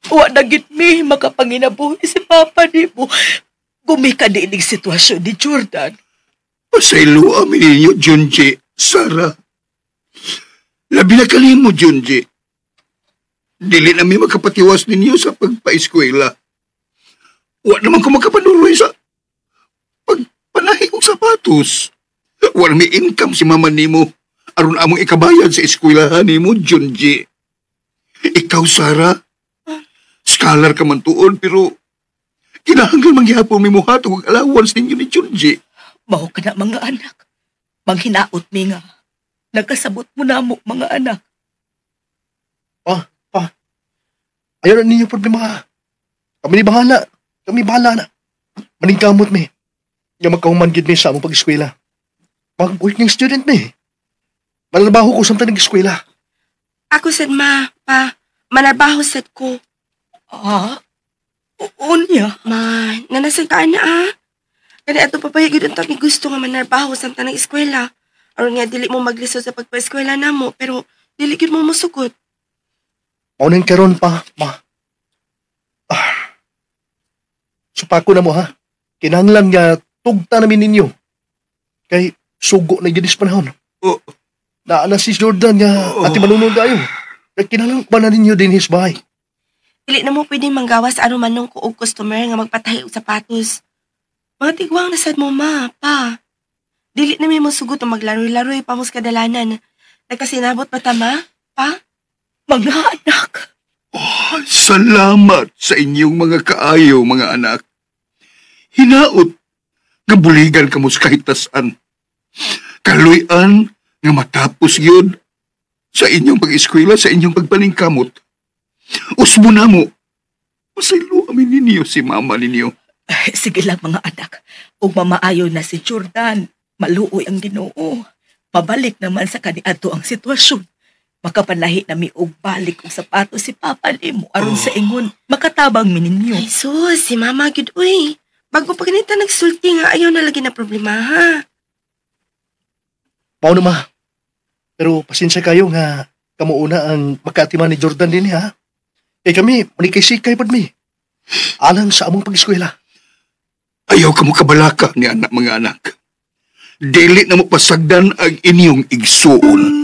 Wa na gid mi makapanginabuhi si Papa ni mo. Gumika diinig sitwasyon ni Jordan. Pasaylo amin ninyo, Junji. Sarah. Labi na kalin mo, Junji. Dili namin makapatiwas ninyo sa pagpa-eskwela. Wa naman ko makapanuloy sa pagpanahi kong sapatos. Walang may income si mama nimo. Aron among ikabayad sa eskwelahan nimo, Junji. Ikaw, Sarah, scholar ka man tuon, pero kinahanglan mangyapon mi mo hatong ang allowance ninyo ni Junji. Mao ka na mga anak. Manghinaot mi nga. Nagkasabot mo na mo, mga anak. Pa. Ayaw na ninyo problema. Kami bahala na. Maningkamot mi. Nga magkahuman gid mi sa among pag-eskwela. Mag-working student mi. Manarbaho ko samtang nag-eskwela. Ako sad, ma, pa, manarbaho sad ko. Unya? Ma, nanasag ka na, Kaya ato papayag yun ang gusto nga manarbaho samtang nag-eskwela. Aron nga dili mo maglisod sa pagpa-eskwela na mo, pero dili yun mo musukot. Maunang karon pa, ma. Supako na mo, ha? Kinahanglan nga tugta namin ninyo. Kay sugo na ginis panahon. Naala si Jordan nga ati manunod tayo. Kaya kinahanglan pa na ninyo din his bahay. Dili na mo pwedeng manggawas ano manong kuog customer nga magpatahi og sapatos. Mga tigwang na sad mo, ma, pa. Dili na may masugot o maglaroy-laroy pa mo sa kadalanan. Nagkasinabot ba tama, pa? Mga anak. Salamat sa inyong mga kaayo, mga anak. Hinaot nga buligan ka mo sa kahit tasan. Kaluyan nga matapos yun sa inyong pag-eskwela, sa inyong pagpaningkamot. Usbo na mo. Pasaylo amin ninyo si mama ninyo. Sige lang mga anak. Kung mamaayo na si Jordan, maluoy ang Ginoo. Pabalik naman sa kaniadto ang sitwasyon. Makapanahi na mi og balik og sapatos si Papa nimo aron sa ingon makatabang mi ninyo. Ay sus, si mama gid uy. Bago pa ganito nagsulti nga ayaw na lagi na problema, ha? Mao na, ma. Pero pasensya kayo nga kamuuna ang magkaatiman ni Jordan din, ha? Kaya kami, manikay-sikay pa mi. Alang sa among pag-eskwela. Ayaw ka mo kabalaka ni anak mga anak. Dili na mo pasagdan ang inyong igsuon.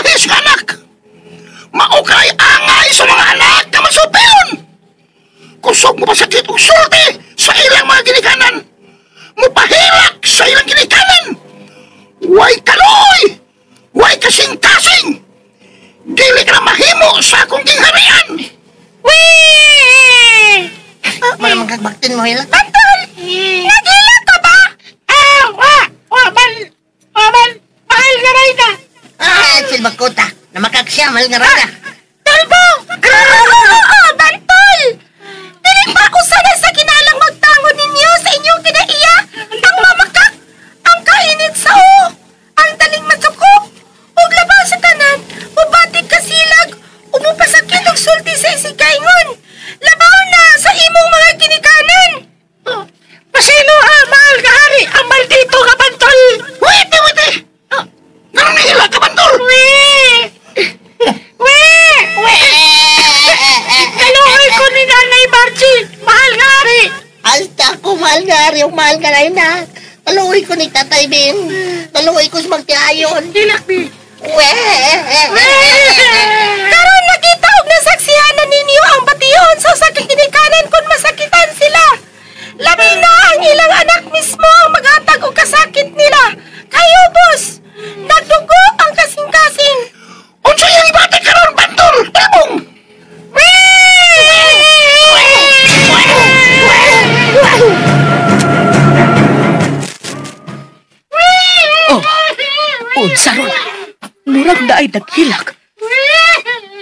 lahis nga anak. Maukay angay sa mga anak na masupilon. Kusog mo pasakit o sulti sa ilang mga ginikanan. Mupahilak sa ilang ginikanan. Way kaloy! Way kasing-kasing! Dili ka na mahimo sa akong gingharian! Wee! May magkagbaktin mo ilang. Bantol! Nagila ka ba? Mahal nga rin na. Silbakota. Na makaksya, mahal nga rin na. Talbong! Bantol! Dinig ba ako sana sa kinalang magtangon ninyo sa inyong kinaiya? Ang mamakak, ang kainit sa ang taling masukop, ug labaw sa tanan, ubatik kasilag, umupasakit og sulti sa isikaingon. Labaw na sa imong mga ginikanan. Masino mahal nga hari, ang maldito ka bantol. Wait! Ganun nihila ka bantol. Kaluoy ko ni Nanay Margie, mahal nga hari. Alta ko, mahal nga hari, o mahal nga rin na. Kaluoy ko ni Tatay Bing. Kaluoy ko sa magtiayon. Hilakbi. Karon nakita og nasaksihanan ninyo ang bation sa sakit ginikanan kung masakitan sila. Labi na ang ilang anak mismo ang maghatag og kasakit nila. Kayo, boss, nagdugo ang kasing-kasing. Unsa yung ibata karon bantol? Tabong! Unsa ron? Murag na ay naghilak.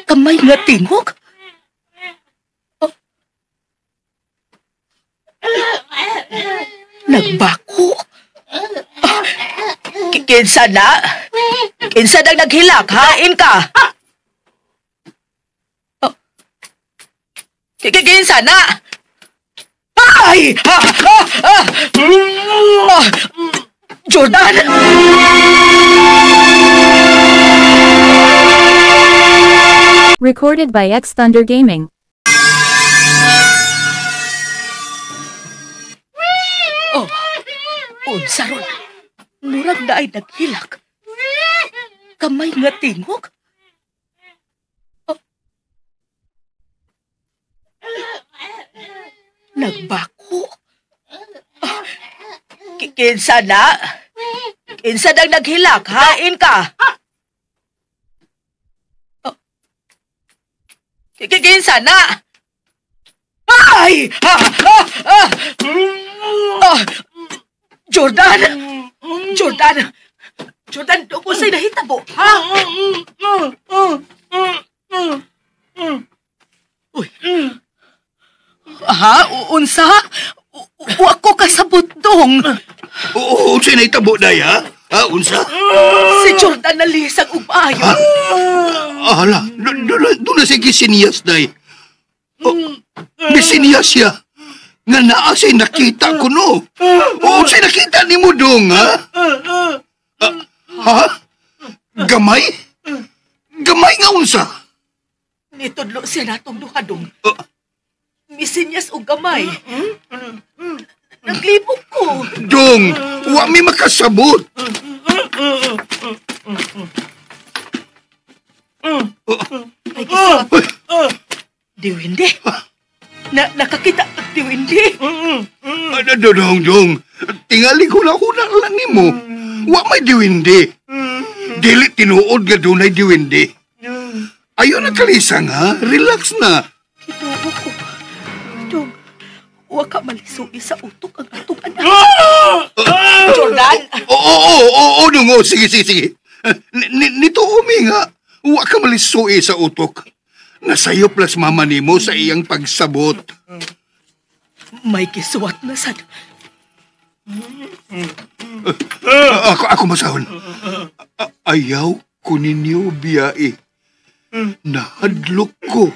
Kamay nga tingog. Nagbako. Kinsa na? Kinsa na naghilak? Hain ka. Kinsa na? Ay! Jordan! Recorded by X Thunder Gaming. Unsa ron? Murag na ay naghilak. Kamay nga tingog. Nagbako. Kinsa na? Kinsa na naghilak? Hain ka. Kinsa na? Ay! Jordan! Jordan, doon sa'y nahitabo, ha? Uy. Ha? Unsa? Wako kasabot dong. Unsay nahitabo daya? Ha, unsa? Si Jordan nalisag umayon. Ala, doon na sige siniyas day. May siniyas siya. Nga naasay nakita ko no. Unsay nakita ni mo dong, ha? Ha? Gamay? Gamay nga unsa? Nitudlo siya natong duhadong. Misinyas o gamay. Naglibog ko. Dong, wa mi makasabot. Ay, kisot. Diwindi. Nakakita ang diwindi. Dong. Tingali ko na lang ni mo. Wa may diwindi. Dili tinuod nga dunay diwindi. Ayaw na kalisang ha. Relax na. Kitubo ko. Dong, wa ka malisugi sa utok ang atong anak. Jordan! Oo, Dong. Sige. Nito nga. Wa ka malisugi sa utok. Nasayo plus mama nimo sa iyang pagsabot. May kisuwat na sad. Ako masahon. Ayaw ko ninyo biyae. Nahadlok ko.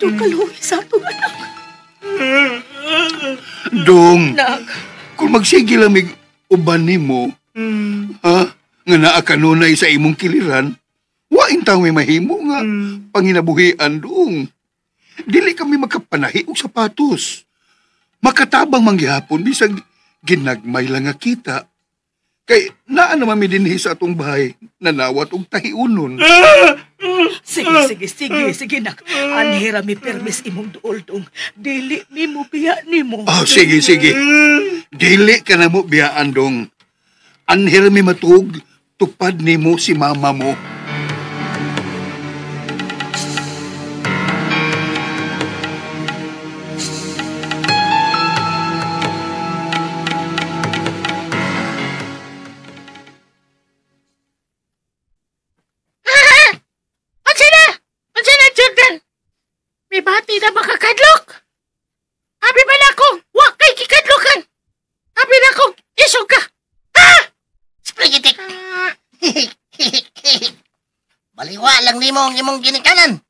Dong kaluhi sa atong anak. Dong, Nak. kung magsige lamig uban nimo, ha? Nga naa kanunay sa imong kiliran, wa intaw may mahimo nga panginabuhian dong. Dili kami magkapanahi og sapatos. Makatabang manggihapon bisag ginagmay lang nga kita. Kay naa naman mi dinhi sa atong bahay nanawat og tahiunon. Sige, nak. Anhira mi permis imong duol-dong. Dili mi mo biya nimo. Sige. Dili ka na mo biyaan dong. Anhira mi matug, tupad nimo si mama mo. May bati na makakadlok. Abi ba na akong wakay kikadlokan? Abi na akong isog ka. Ha? Sprigitik! Baliwa lang nimo ang imong ginikanan.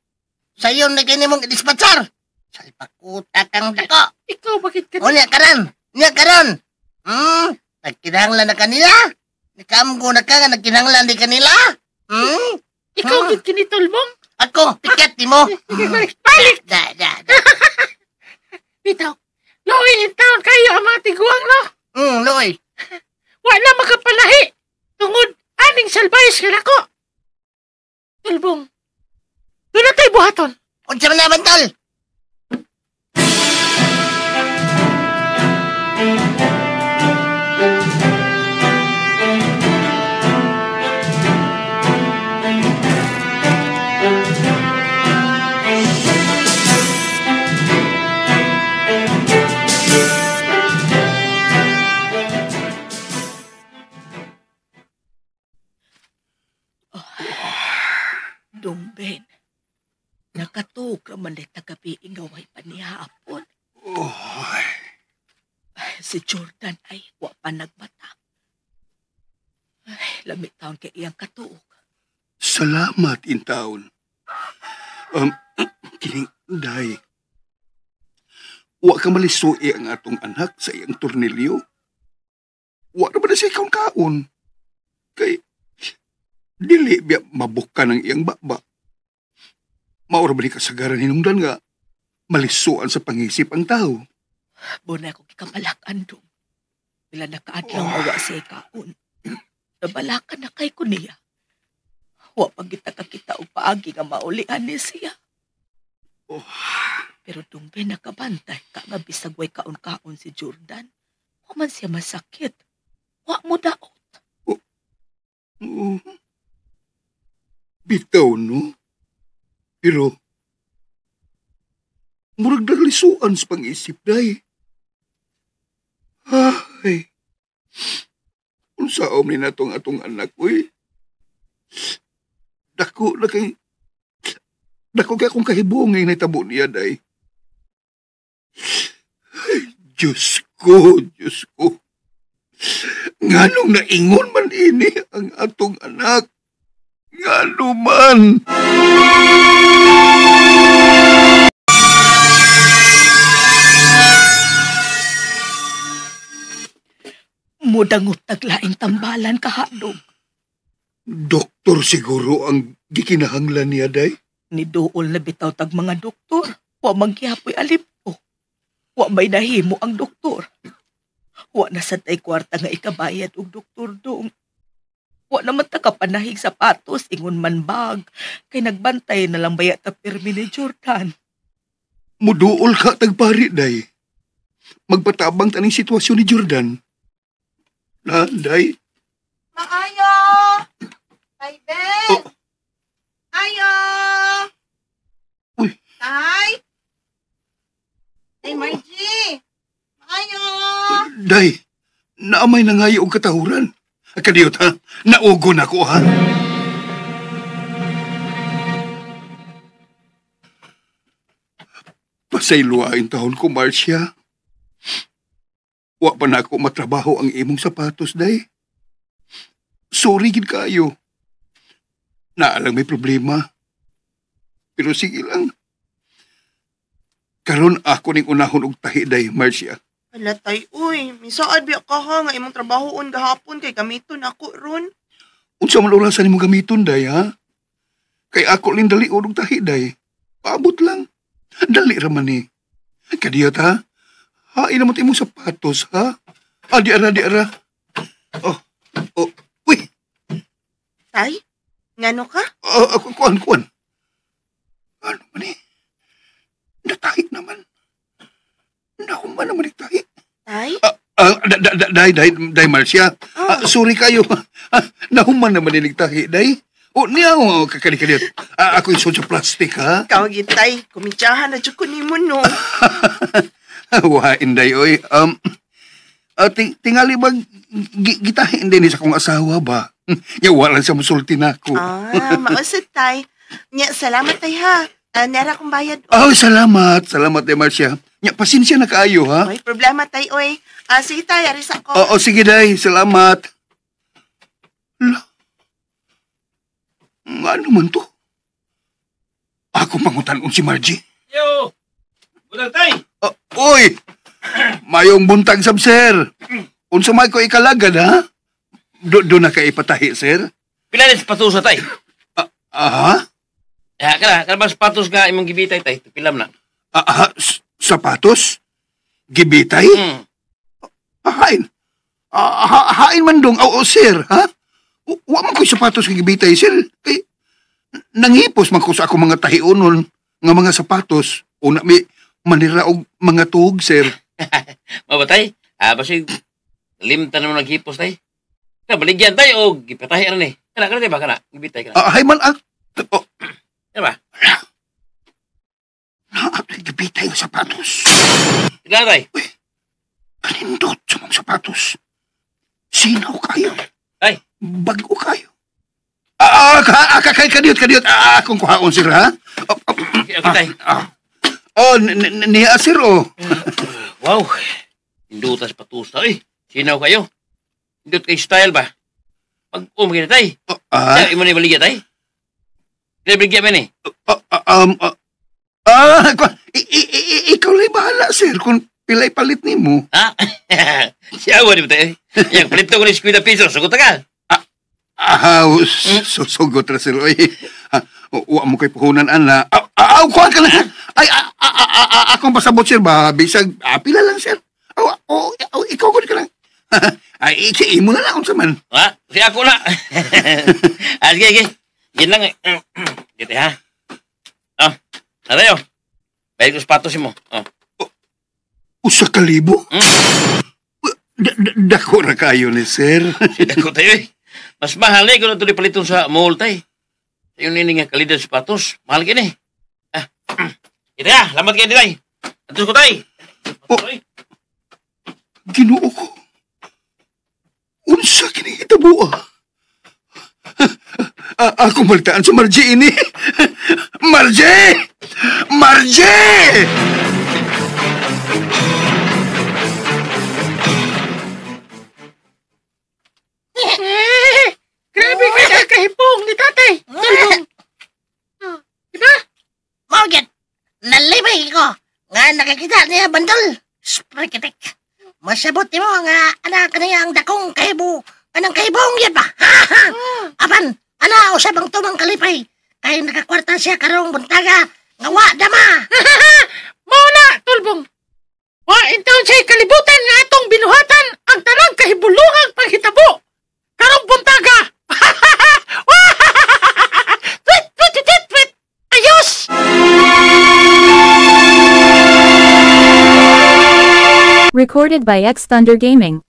Sayo na ginimong dispatchar. Salpakuta kang dako. Ikaw bakit ka... Niya karon. Nagkinahanglan na kanila? Nakamgo na ka nga nagkinahanglan di kanila? Ikaw gid kinitulmong? Ako, pikat ni mo. Balik! Da. Bitaw, Loy, in town kayo ang mga tiguang, no? Loy. Wala makapalahi. Tungod, aning salbayos ka nako. Tulbong, doon na tayo buhaton. Unsa man naman, tol? Dongben, nakatuog ka man tagabi ingaway pa ni hapon. Si Jordan ay wa pa nagbata. Ay, lamig taon kay iyang katuog. Salamat in taon. Kining day. Wa ka malisui ang atong anak sa iyang tornilyo. Wa na ba na siya kaon-kaon? Kay dili biya mabuka ng iyang baba. Maura ba ni kasagaran hinungdan nga malisuan sa pangisip ang tao? Bunay ko kikabalakan dong. Bila nakaadlaw mawa siya kaon. Nabalakan na kay ko niya. Wa pag kita kakita o paagi nga maulian ni siya. Pero dongbe nakabantay ka nga bisag way kaon-kaon si Jordan. Wa man siya masakit. Wa mo daot. Bitaw, no? Pero, murag naglisuan sa pang-isip, day. Ay, unsaom ni natong atong anak, uy. Dako kay akong kahibungay na tabo niya, day. Ay, Diyos ko. Nganong naingon man ini ang atong anak. Ngano man. Mudangot taglaing tambalan kahadog. Doktor siguro ang gikinahanglan niya, day? Ni dool na bitaw tag mga doktor. Wa magkihapoy alippo. Wa may nahimo ang doktor. Wa na sa tay kwarta nga ikabayad og doktor dong. Wa naman ta kapanahig sapatos, ingon man bag. Kay nagbantay na lang bayat ta pirmi ni Jordan. Muduol ka tagpari, day. Magpatabang taning sitwasyon ni Jordan. Na, day? Maayo! Tay Ben! Ayo! Uy! Tay! Tay Margie! Maayo! Day, naamay na nga yung katahuran. Kadiyot, ha? Naugon ako, ha? Pasayluain taon ko, Marcia. Wa pa na ako matrabaho ang imong sapatos, day. Sorry, gid kayo. Naalang may problema. Pero sige lang. Karon ako ning unahon og tahi, day, Marcia. Hala, tay, uy. Misaad biya ka ha nga imong trabahoon gahapon kay gamiton ako ron. Unsa man orasan imong gamiton, day, ha? Kay ako ling dali og tahi, day. Paabot lang. Dali raman ni. Kadiyot, ha? Hain naman imong sapatos, ha? Di ara. Oh, Oh, uy! Tay, ngano ka? Kuan. Ano man eh? Natahi naman. Nakuman naman itahi. Tay? Day, Marcia. Sorry kayo. Nahuman naman iligtahi, day. O, niya o, kakali-kalit. Ako yung sa plastic, ha? Kawagin, tay. Kumitsahan na dyan ko ni mo, no? Wain, day, oy. Tingali ba, gitahin din sa kong asawa ba? Wala siya musulti na ako. Mausad, tay. Nya, salamat, tay, ha. Nara kong bayad. Salamat. Salamat, day, Marcia. Nya, pasensya na kaayo, ha? May problema, tay, oy. Sige, tay, aris ako. Sige, day. Salamat. Ano man to? Ako pangutan si Margie. Yo! Buntag, tay! Oy! Mayong buntag, sab, sir. Unsa may ko ikalagad, ha? Do na ka ipatahi, sir? Pila na sapatos na, tay? Aha? Kalabang sapatos nga imong gibitay, tay. Pilam na. Sapatos? Gibitay? Hain. Hain man dong. Sir, ha? Wa man ko'y sapatos kay gibitay, sir. Kay, nangipos man ko sa ako mga tahiunon nga mga sapatos. Una, may manira og mga tuhog, sir. Mabatay? Basi, limtan naman naghipos, tay. Baligyan, tay, o gipatahi na ni. Kana, tay ba? Kana, gibitay ka na. Hay man, Kana ba? Gibitay ang sapatos. Tignan, tay. Uy, kanindot sa mga sapatos. Sinaw kayo. Ay. Bago kayo. Kadiyot. Akong kuhaon, sir, ha? Okay, tay. Niya, sir, Wow. Indutas patus, tay. Sinaw kayo. Indut kay style ba? Pag-umagin na, tay. Imo na ibaligya, tay. Ibaligya ba ni? Ikaw lang bahala, sir, kung pilay palit ni mo. Siya, wala ba tayo? Yang palit ko ni 50 pesos, sagot ka. Sugot na, sir. Uwa mo kay puhunan, ana. Kuhan ka na. Akong pasabot, sir, ba? Bisag, pila lang, sir. Ikaw ko ka lang. Imo na lang, unsa man. Siya ako na. Sige. Yan lang, Giti, ha? Narayo. Bayad ko sapatos mo. Usa ka libo? Dako na kayo ni sir. Dako tayo eh. Mas mahal eh kung ito di paliton sa mall tayo. Yung nini nga kalidad sapatos. Mahal ka eh. Ito ya, lamat kayo nilay. Atos ko tayo. Ginoo ko. Unsa kinihita mo Ako malitaan sa Margie ini. Margie! Grabe ka na kahipong ni tatay. Diba? Morgan, nalibay ko. Nga nakikita niya bandol. Sprikitik. Masabot mo nga anak niya ang dakong kahibo. Anang kahibong yan ba? Apan, usab ang tumang kalipay. Kaya nakakwarta siya karong buntaga. Nga wa dama. Mauna, tulbong. Wa intawon siya'y kalibutan nga atong binuhatan ang tanang kahibuluhang panghitabo. Karong buntaga. Tweet. Ayos! Recorded by X Thunder Gaming.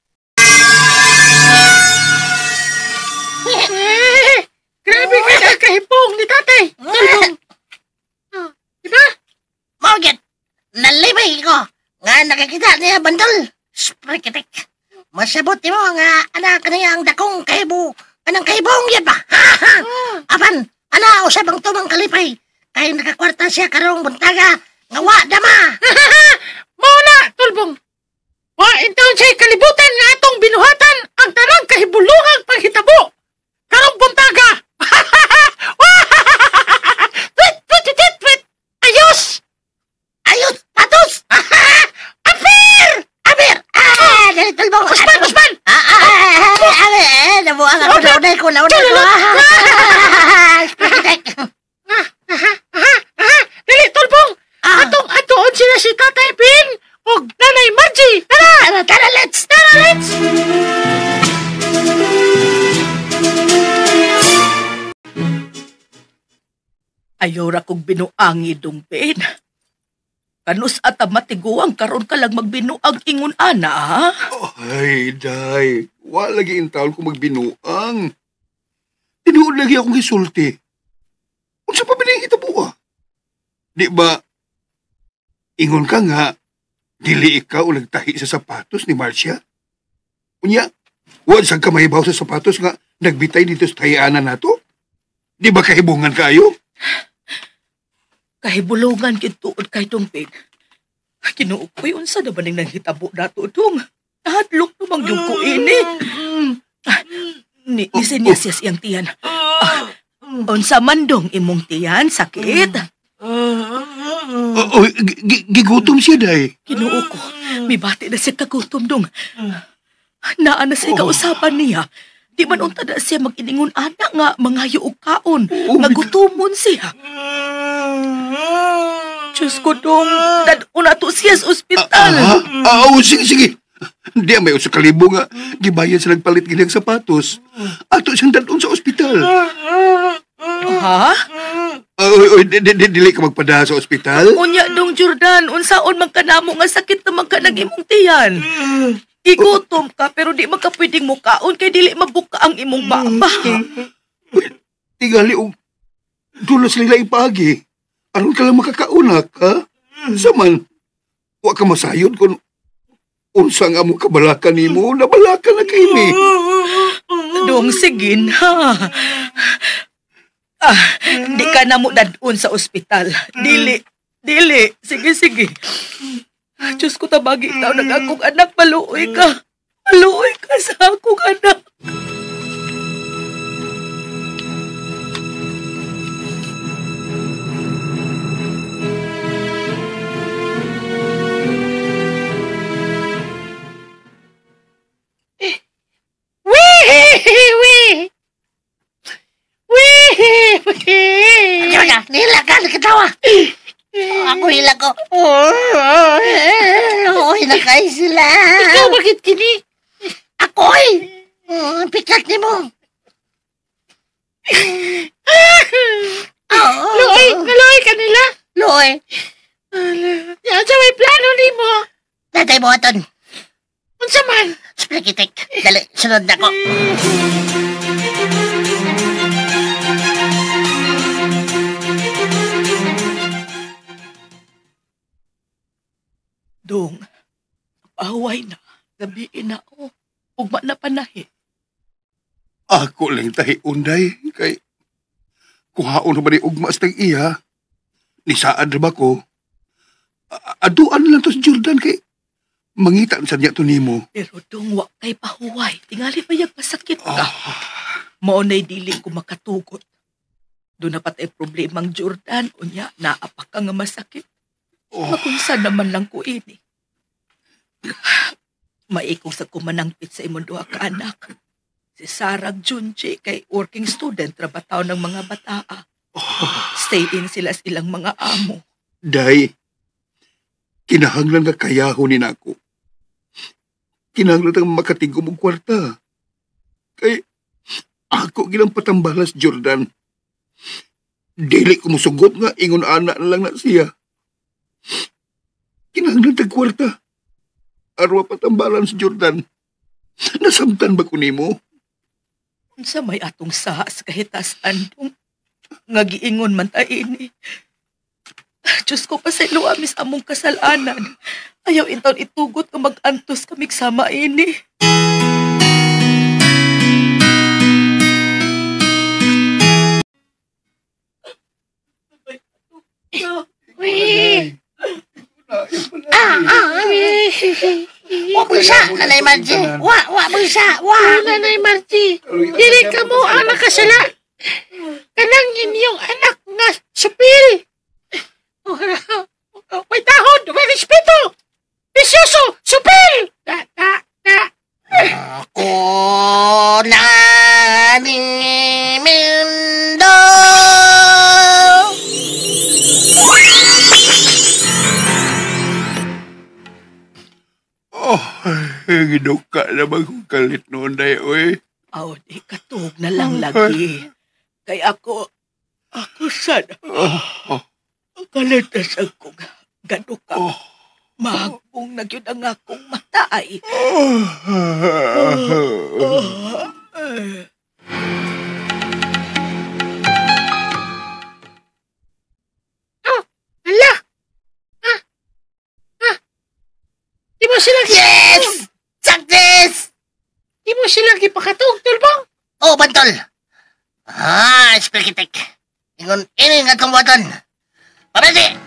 Grabe ka na kahipong ni tatay. Tulbong. Diba? Morgan, nalibay ko. Nga nakikita niya bandol. Sprikitik. Masabot mo nga anak niya ang dakong kahibo. Anang kahibong yan ba? Apan, usab ang tumang kalipay. Kaya nakakwarta siya karong buntaga. Nga wa dama. Mauna, tulbong. Wa intawon siya'y kalibutan nga atong binuhatan ang tanang kahibuluhang panghitabo. Karong buntaga. Tweet. Ayos! Patos! Aber! Dali, tulbong. Usman! Nabuang ako, naunay ko. Dali, tulbong! Atoon sila si Tatay Pin o Nanay Margie! Tara, let's! Ayaw ra kong binuangi dong Ben. Kanus at matiguang karon ka lang magbinuang ingon ana, ha? Ay, day. Wala lagi intawon ko magbinuang. Tinuod lagi akong gisulti. Unsa pa bining itabuha? Di ba, ingon ka nga, dili ikaw nagtahi sa sapatos ni Marcia? Unya, wad sa kamahibaw sa sapatos nga nagbitay dito sa tahianan nato? Di ba kahibungan kayo? Kahibulungan kituod kay dong Ben. Kinuukoy unsa na ba ning nanghitabo nato dong? Hadlok namang yung ko ini. Ni sinyas iyang tiyan. Unsa man dong imong tiyan, sakit? Gigutom siya, day. Kinuo ko, may bati na siya kagutom dong. Naa na siya kausapan niya. Di man unta na siya mag-iningon anak nga mangayo og kaon. Nagutumon siya. Diyos ko dong, daduna to siya sa ospital. Sige. Di may usa kalibo nga, gibayan sa nagpalit gilang sapatos. Ato siyang dadun sa ospital. Ha? Dili ka magpada sa ospital? Unya dong Jordan, unsaon man kanamo nga sakit naman ka nag-imong tiyan. Igutom ka pero di magkapwedeng mukaon kay dili mabuka ang imong baba. Tigali og dulos nila ipagi. Aron ka lang makakaunak, ha? Saman, wa ka masayod kung unsa nga mo kabalakan nimo, nabalakan na kimi. Dong, sigin, ha? Di ka na mo dadun sa ospital. Dili. Sige. Diyos ko tabagi itaw ng akong anak. Maluoy ka sa akong anak. Nila ka, nakatawa. Ako hila ko. Hinakay sila. Ikaw, bakit kini? Ako'y. Pikat ni mo. Naloy ka nila? Loy. Yan sa may plano ni mo. Natay mo aton. Unsa man? Sprakitik. Dali, sunod na ko. Dong, away na. Gabiin na ako. Ugma na panahi. Ako lang tahi unday, kay kuhaon na ba ni ugma sa iya? Nisaad na ba ko? Aduan lang to si Jordan kay mangita sa niya to nimo. Pero dong, wak kay pahuway. Tingali pa yung masakit ka. Maunay dili ko makatugot. Doon na patay problemang Jordan. Unya, naapak ka nga masakit. Makunsa naman lang ko ini. Maikong sa kumanangpit sa imong duha ka anak. Si Sarah Junji kay working student trabataw ng mga bataa. Stay in sila silang mga amo. Day, kinahanglan nga kayahon ni nako. Kinahanglan nga makatigom og kwarta. Kay ako gilang patambalas Jordan. Dili ko musugot nga ingon anak na lang na siya. Kinahanglan tag kwarta. Arwa patambalan si Jordan. Nasamtan ba ko nimo? Unsa may atong sahas kahitasan dong ngagiingon man ta ini. Diyos ko pasaylo amis among kasalanan. Ayaw intaon itugot nga mag-antos kamig sama ini. Wa bulsa, Nanay Margie. Wa bulsa. Nanay Margie, dili ka mo ang nakasala. Kanang inyong anak nga supil. May tahod, may respeto. Bisyoso, supil. Ako na ni Mindo. Giduka naman kong kalit noon day, oy. Di katog na lang lagi. Kay ako Ako sana. Kalatasan ko gano'n ka. Mahagbong na yun ang akong mata ay. Hala! Di mo silang... Yes! Success! Di mo silang ipakatog, Tulbong? Oh, Bantol. Spirikitik. Ingon, ini nga kumbuatan. Pabati!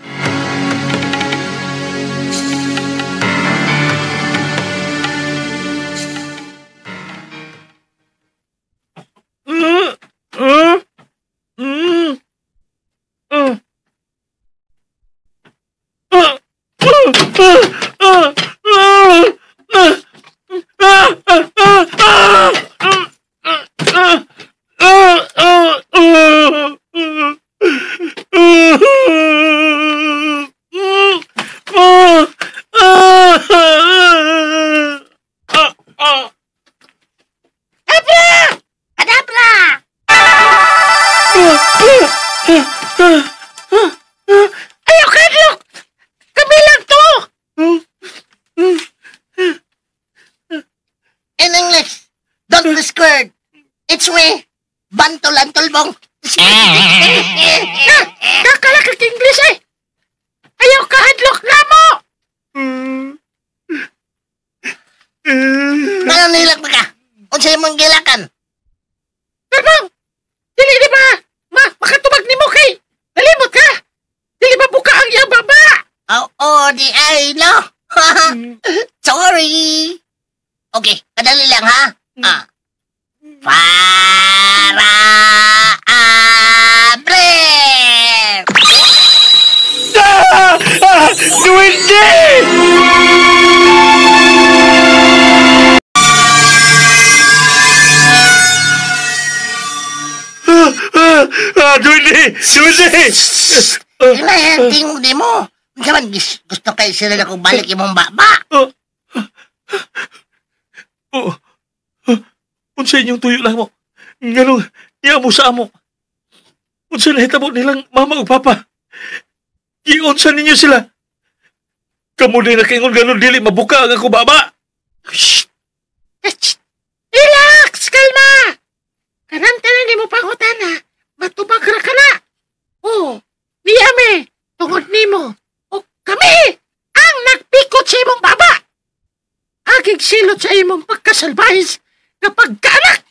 Ayaw, Kadlok! Kami lang to! In English, don't be scared. It's we, Bantol and Tulbong. Kakalakak English eh! Ayaw ka, Hadlok na mo! Mananilag ba ka? Unsay mong gilakan? Tulbong! Dili di ba? Makatubag ni mo kay! Nalimot ka! Dili ba buka ang iyang baba? Di ay, no? Sorry. Okay, kadali lang, ha? Para abre! Duwende! Duwende! Tingog di mo. Saman, gusto kayo sila na kung balik imong baba. Unsa inyong tuyo lang mo. Ganun, iya mo sa amo. Unsa nahitabo nilang mama o papa. Iunsa ninyo sila. Kamu din nakingon ganun dili mabuka ang ako baba. Shh! Relax! Kalma! Kananta na ni mo pangutana. Matubag ra ka na. Niyame, tungod ni mo. O kami ang nagpikot sa imong baba. Agig silot sa imong pagkasalbahis kapag kaanak.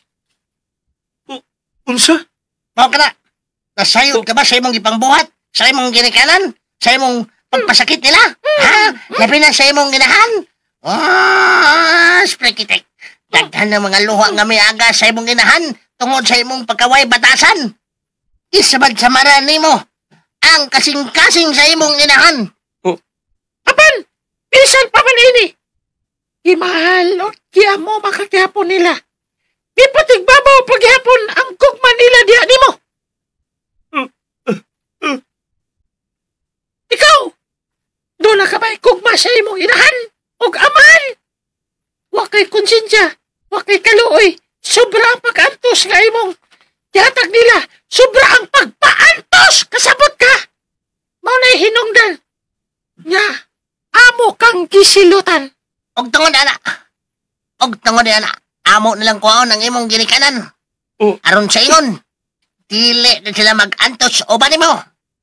Unsa? Mao ka na. Nasayod ka ba sa imong ipangbuhat? Sa imong ginikanan? Sa imong pagpasakit nila? Labi na sa imong ginahan? Sprekitek. Daghan ng mga luha nga may aga sa imong ginahan tungod sa imong pagkaway batasan. Isabad sa mara nimo ang kasing-kasing sa imong ginahan. Apan, bisan pa man ini. Imahal o kaya mo makakihapon nila. Di patigbabaw paghihapon ang kugman nila diya ni mo. Ikaw, doon na ka ba'y kugma sa imong inahan o amahan? Wakay konsensya, wakay kaluoy, sobra ang pag-antos nga imong yatag nila, sobra ang pagpaantos, kasabot ka. Maunay hinungdan. Nya, amo kang kisilutan. Og tungod ana, amo nilang kuhaon ang imong ginikanan. Aron sa ingon, dili na sila mag-antos o ba nimo?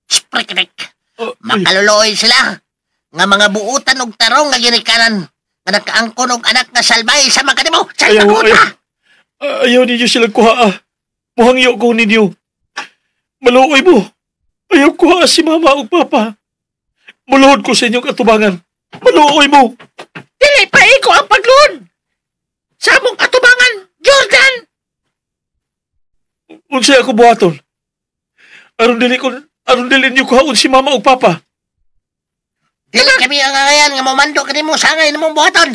Sprekitek. Makaluloy sila nga mga buutan og tarong nga ginikanan nga nakaangkon og anak na salbay sa mga kanimo. Ayaw ninyo silang kuha. Muhangyo ko ninyo. Maluoy mo. Ayaw kuha si mama o papa. Muluhod ko sa inyong katubangan. Maluoy mo. Dili pa iko ang pagluhod. Sa among katubangan, Jordan. Unsay ako buhaton. Aron dili niyo kuhaon si mama o papa. Dili kami ang angayan nga mamando kanimo sa angay nimong buhaton.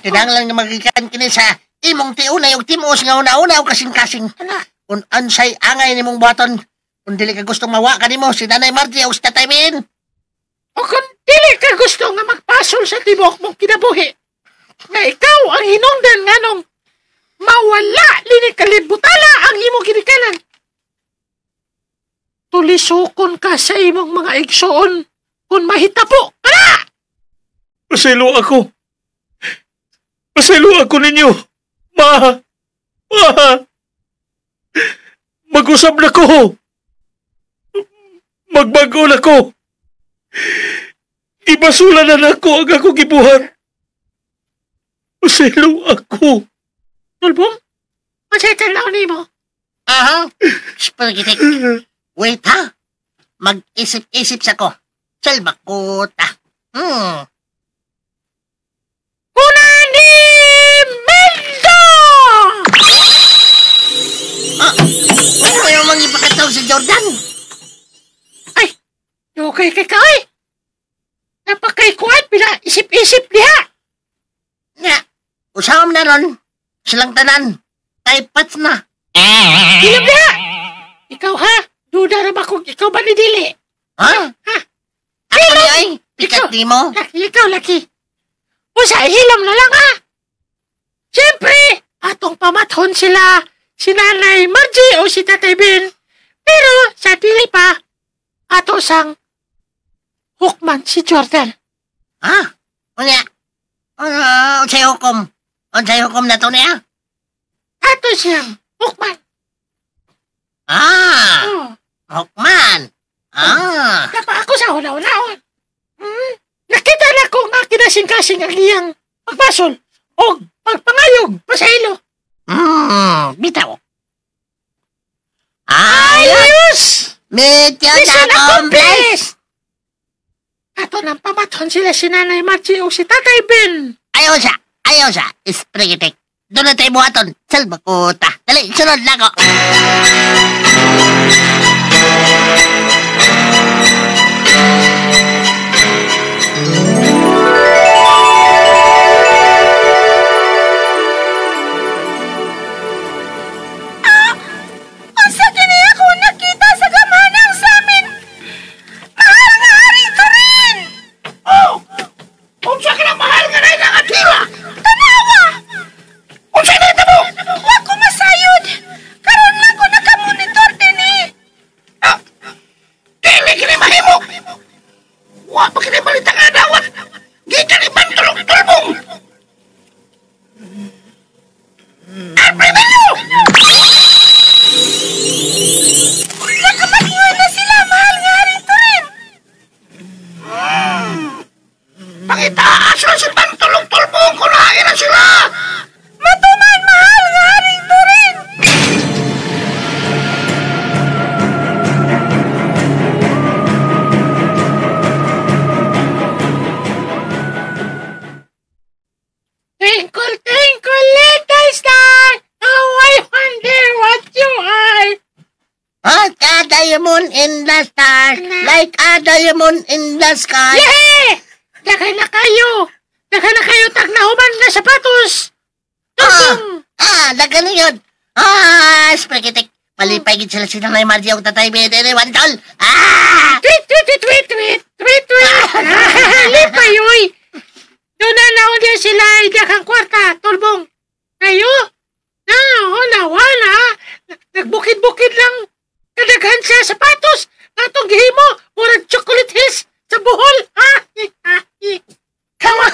Kinahanglan nga magikan kini sa imong tiunay og timos nga una-una o kasing-kasing. Kung ansay angay nimong buhaton, kung dili ka gustong mawa kanimo si Nanay Margie o si Tatay Min. O kung dili ka gusto nga magpasol sa tibok mong kinabuhi, nga ikaw ang hinungdan nga nung mawala lini kalibutala ang imong ginikanan. lisukon ka sa imong mga igsoon kung mahitabo ka na! Pasaylo ako. Pasaylo ako ninyo. Ma! Mag-usap na ko. Magbago na ko. Ibasula na ako ang ako gibuhat. Pasaylo ako. Tulbong, masaya tanaw ni mo. Aha, spaghetti. Wait ha, mag-isip-isip sa ko. Salbakota. Una ni Mendo! Ano yung mga ipakataw si Jordan? Ay, okay kay ka eh. Napakaikuan, isip-isip diha. Nga, usawam na ron. Silang tanan. Typats na. Hilap diha. Ikaw ha, duda na ba kung ikaw ba ni Dili? Ha? Ako ni ay, pikat di mo. Ikaw, laki. Usa, hilam na lang ha. Siyempre, atong pamathon sila, si Nanay Margie o si Tatay Ben. Pero sa Dili pa, ato sang hukman si Jordan. Ha? Unya? Unsay hukom? Unsay hukom na to niya? Ato siyang hukman. Hukman. Napa ako sa una-unaon. Nakita na ko nga kinasing-kasing ang iyang pagbasol o pagpangayog pasaylo. Bitaw. Ayos! Mission accomplished! accomplished! Ato nang pamathon sila si Nanay Margie o si Tatay Ben. Ayaw siya. Sprigitik. Doon na tayo buhaton. Salbakota. Dali, sunod na ko. Asa kini ako nakita sa gamanang sa amin? Mahal nga hari to rin! Unsa ka na mahal nga na ilang atira? Tanawa! Unsa na ito mo? Wa ko masayod! Karon lang ko nakamonitor din eh! Dili kini mahimo. Wa pa kini balita nga dawat. Gika ni Bantulong-tulbong. Apremelo! Nakapalingon na sila, mahal nga hari to rin! Pangitaas na si Bantulong-tulbong kung nahain na sila. Matuman, mahal nga hari to rin! Twinkle, twinkle, little star, how I wonder what you are. Like a diamond in the star. Like a diamond in the sky. Yehe! Dagay na kayo. Tag nahuman na sapatos. Tulbong. Dagan na yun. Sprigitik. Palipay gid sila si Nanay Margie o Tatay Ben. Wantol. Tweet, tweet, tweet, tweet, tweet, tweet, tweet. Lipay, uy. Doon na naon din sila idakang kwarta, Tulbong. Kayo? Wala. Nagbukid-bukid lang. Kadaghan sa sapatos. Atong gihimo. Murag chocolate hills sa buhol. Come on.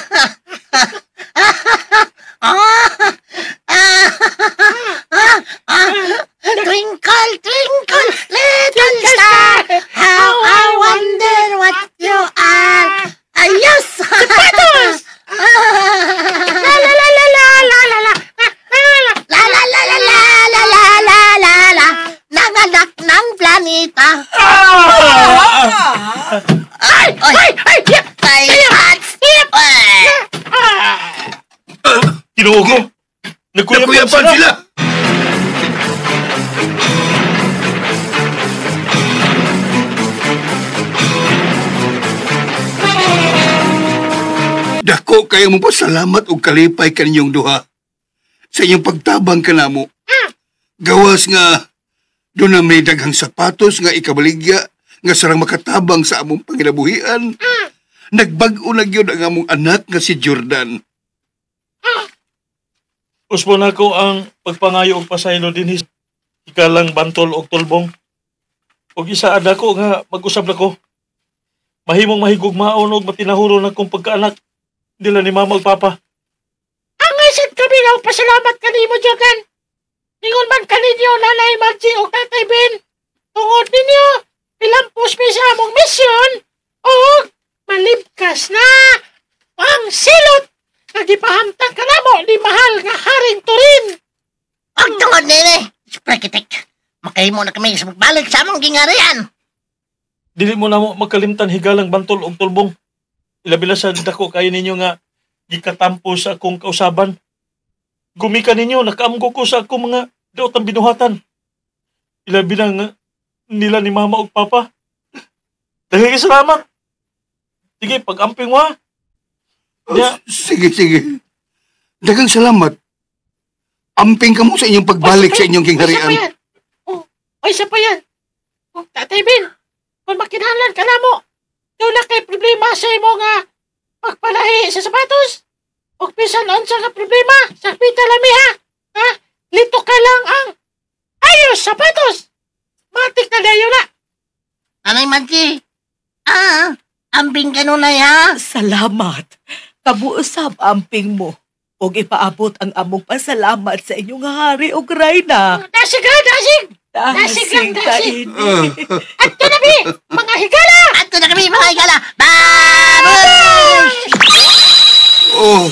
Twinkle, twinkle, little star. How I wonder what you are. Ayos. Sapatos! La la la la la la la la. La la la la la la la la la la. Nanganak ng planeta. Ay! Ginoo ko. Nagkuyapan sila. Dako kayo mo pasalamat o kalipay kaninyong duha sa inyong pagtabang kanamo. Gawas nga doon na may daghang sapatos nga ikabaligya nga sarang makatabang sa among panginabuhian. Nagbag-o na gyud ang among anak nga si Jordan. Uspo na ko ang pagpangayo og pasaylo dinhi ikalang Bantol og Tulbong. Og isaad ako nga mag-usab na ko. Mahimong mahigugmaon og matinahuro na kong pagkaanak nila ni mama ug papa. Ang isip kami na pasalamat kanimo, Jordan. Ningon man kaninyo, Nanay Margie o Tatay Ben. Tungod ninyo, pilampos mi sa among misyon o malibkas na ang silot na gipahamtang ka namo ni mahal nga Haring Turin. Ang tungod nini, Sprekitik. Makahimo na kami sa magbalik sa among gingarian. Dili mo na mo magkalimtan higalang bantol og tulbong. Ilabi na sa dako kayo ninyo nga gikatampo sa akong kausaban. Gumika ninyo, nakaamgo ko sa akong mga daotang binuhatan. Ilabi na nga nila ni mama ug papa. Daghang salamat. Sige, pag-amping mo ha. Sige. Daghang salamat. Amping ka mo sa inyong pagbalik sa inyong kingharian. Isa pa yan. Tatay Ben, kung makinahanglan ka na mo, daw na kay problema sa imo nga pagpalahi sa sapatos. O pisan on sa problema, sakpita lami ha. Ha? Lito ka lang ang ayos sapatos. Matik na dayo na. Nanay Margie, amping ka nun na ya. Salamat. Kabuusab amping mo. Og ipaabot ang among pasalamat sa inyong hari og rayna. Dasig! Dasig! Ato na bi, mga higala! Baboy! Oh.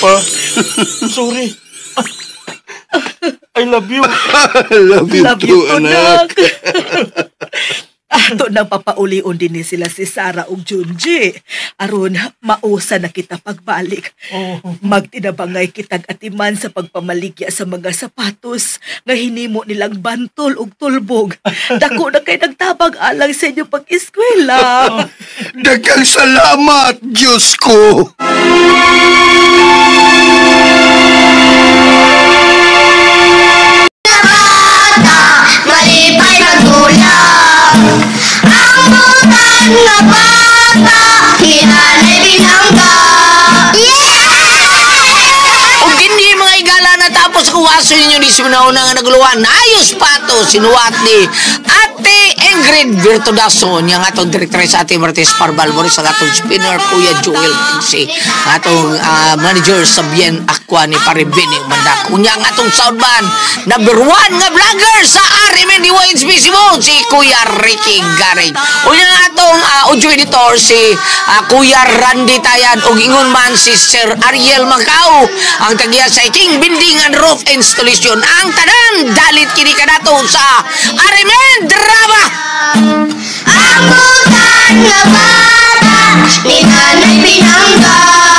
Pa, sorry. I love you. Love you too, anak. Ato nang papauli-on din sila si Sarah ug Junji. Aron mausa na kita pagbalik. Magtinabangay kitag atiman sa pagpamaligya sa mga sapatos nga hinimo nilang bantol ug tulbog. Dako na kay nagtabang alang sa inyo pag-eskwela. Daghang salamat, Diyos ko. Malipay magdulang ang butan na bata, hinanay binangga. Kung hindi mga igala natapos ang waso ninyo di simunauna nga naguluhan, ayos pa to sinuwat ni Ate Ingrid Bertudaso niya nga itong direktor sa Ate Martes Parbalboris sa atong spinner Kuya Joel Pinsi nga itong manager sa Bien Aqua ni Paribini Mandak unya nga itong soundman number 1 nga vlogger sa Arimen di YHBC mo si Kuya Ricky Garig unya nga itong audio editor si Kuya Randy Tayan o ingon man si Sir Ariel Macau ang tagya sa King Building and Roof Installation ang tanan dalit kini kanato sa Arimen Drama. Ang butan na bata, ni nanay binangga.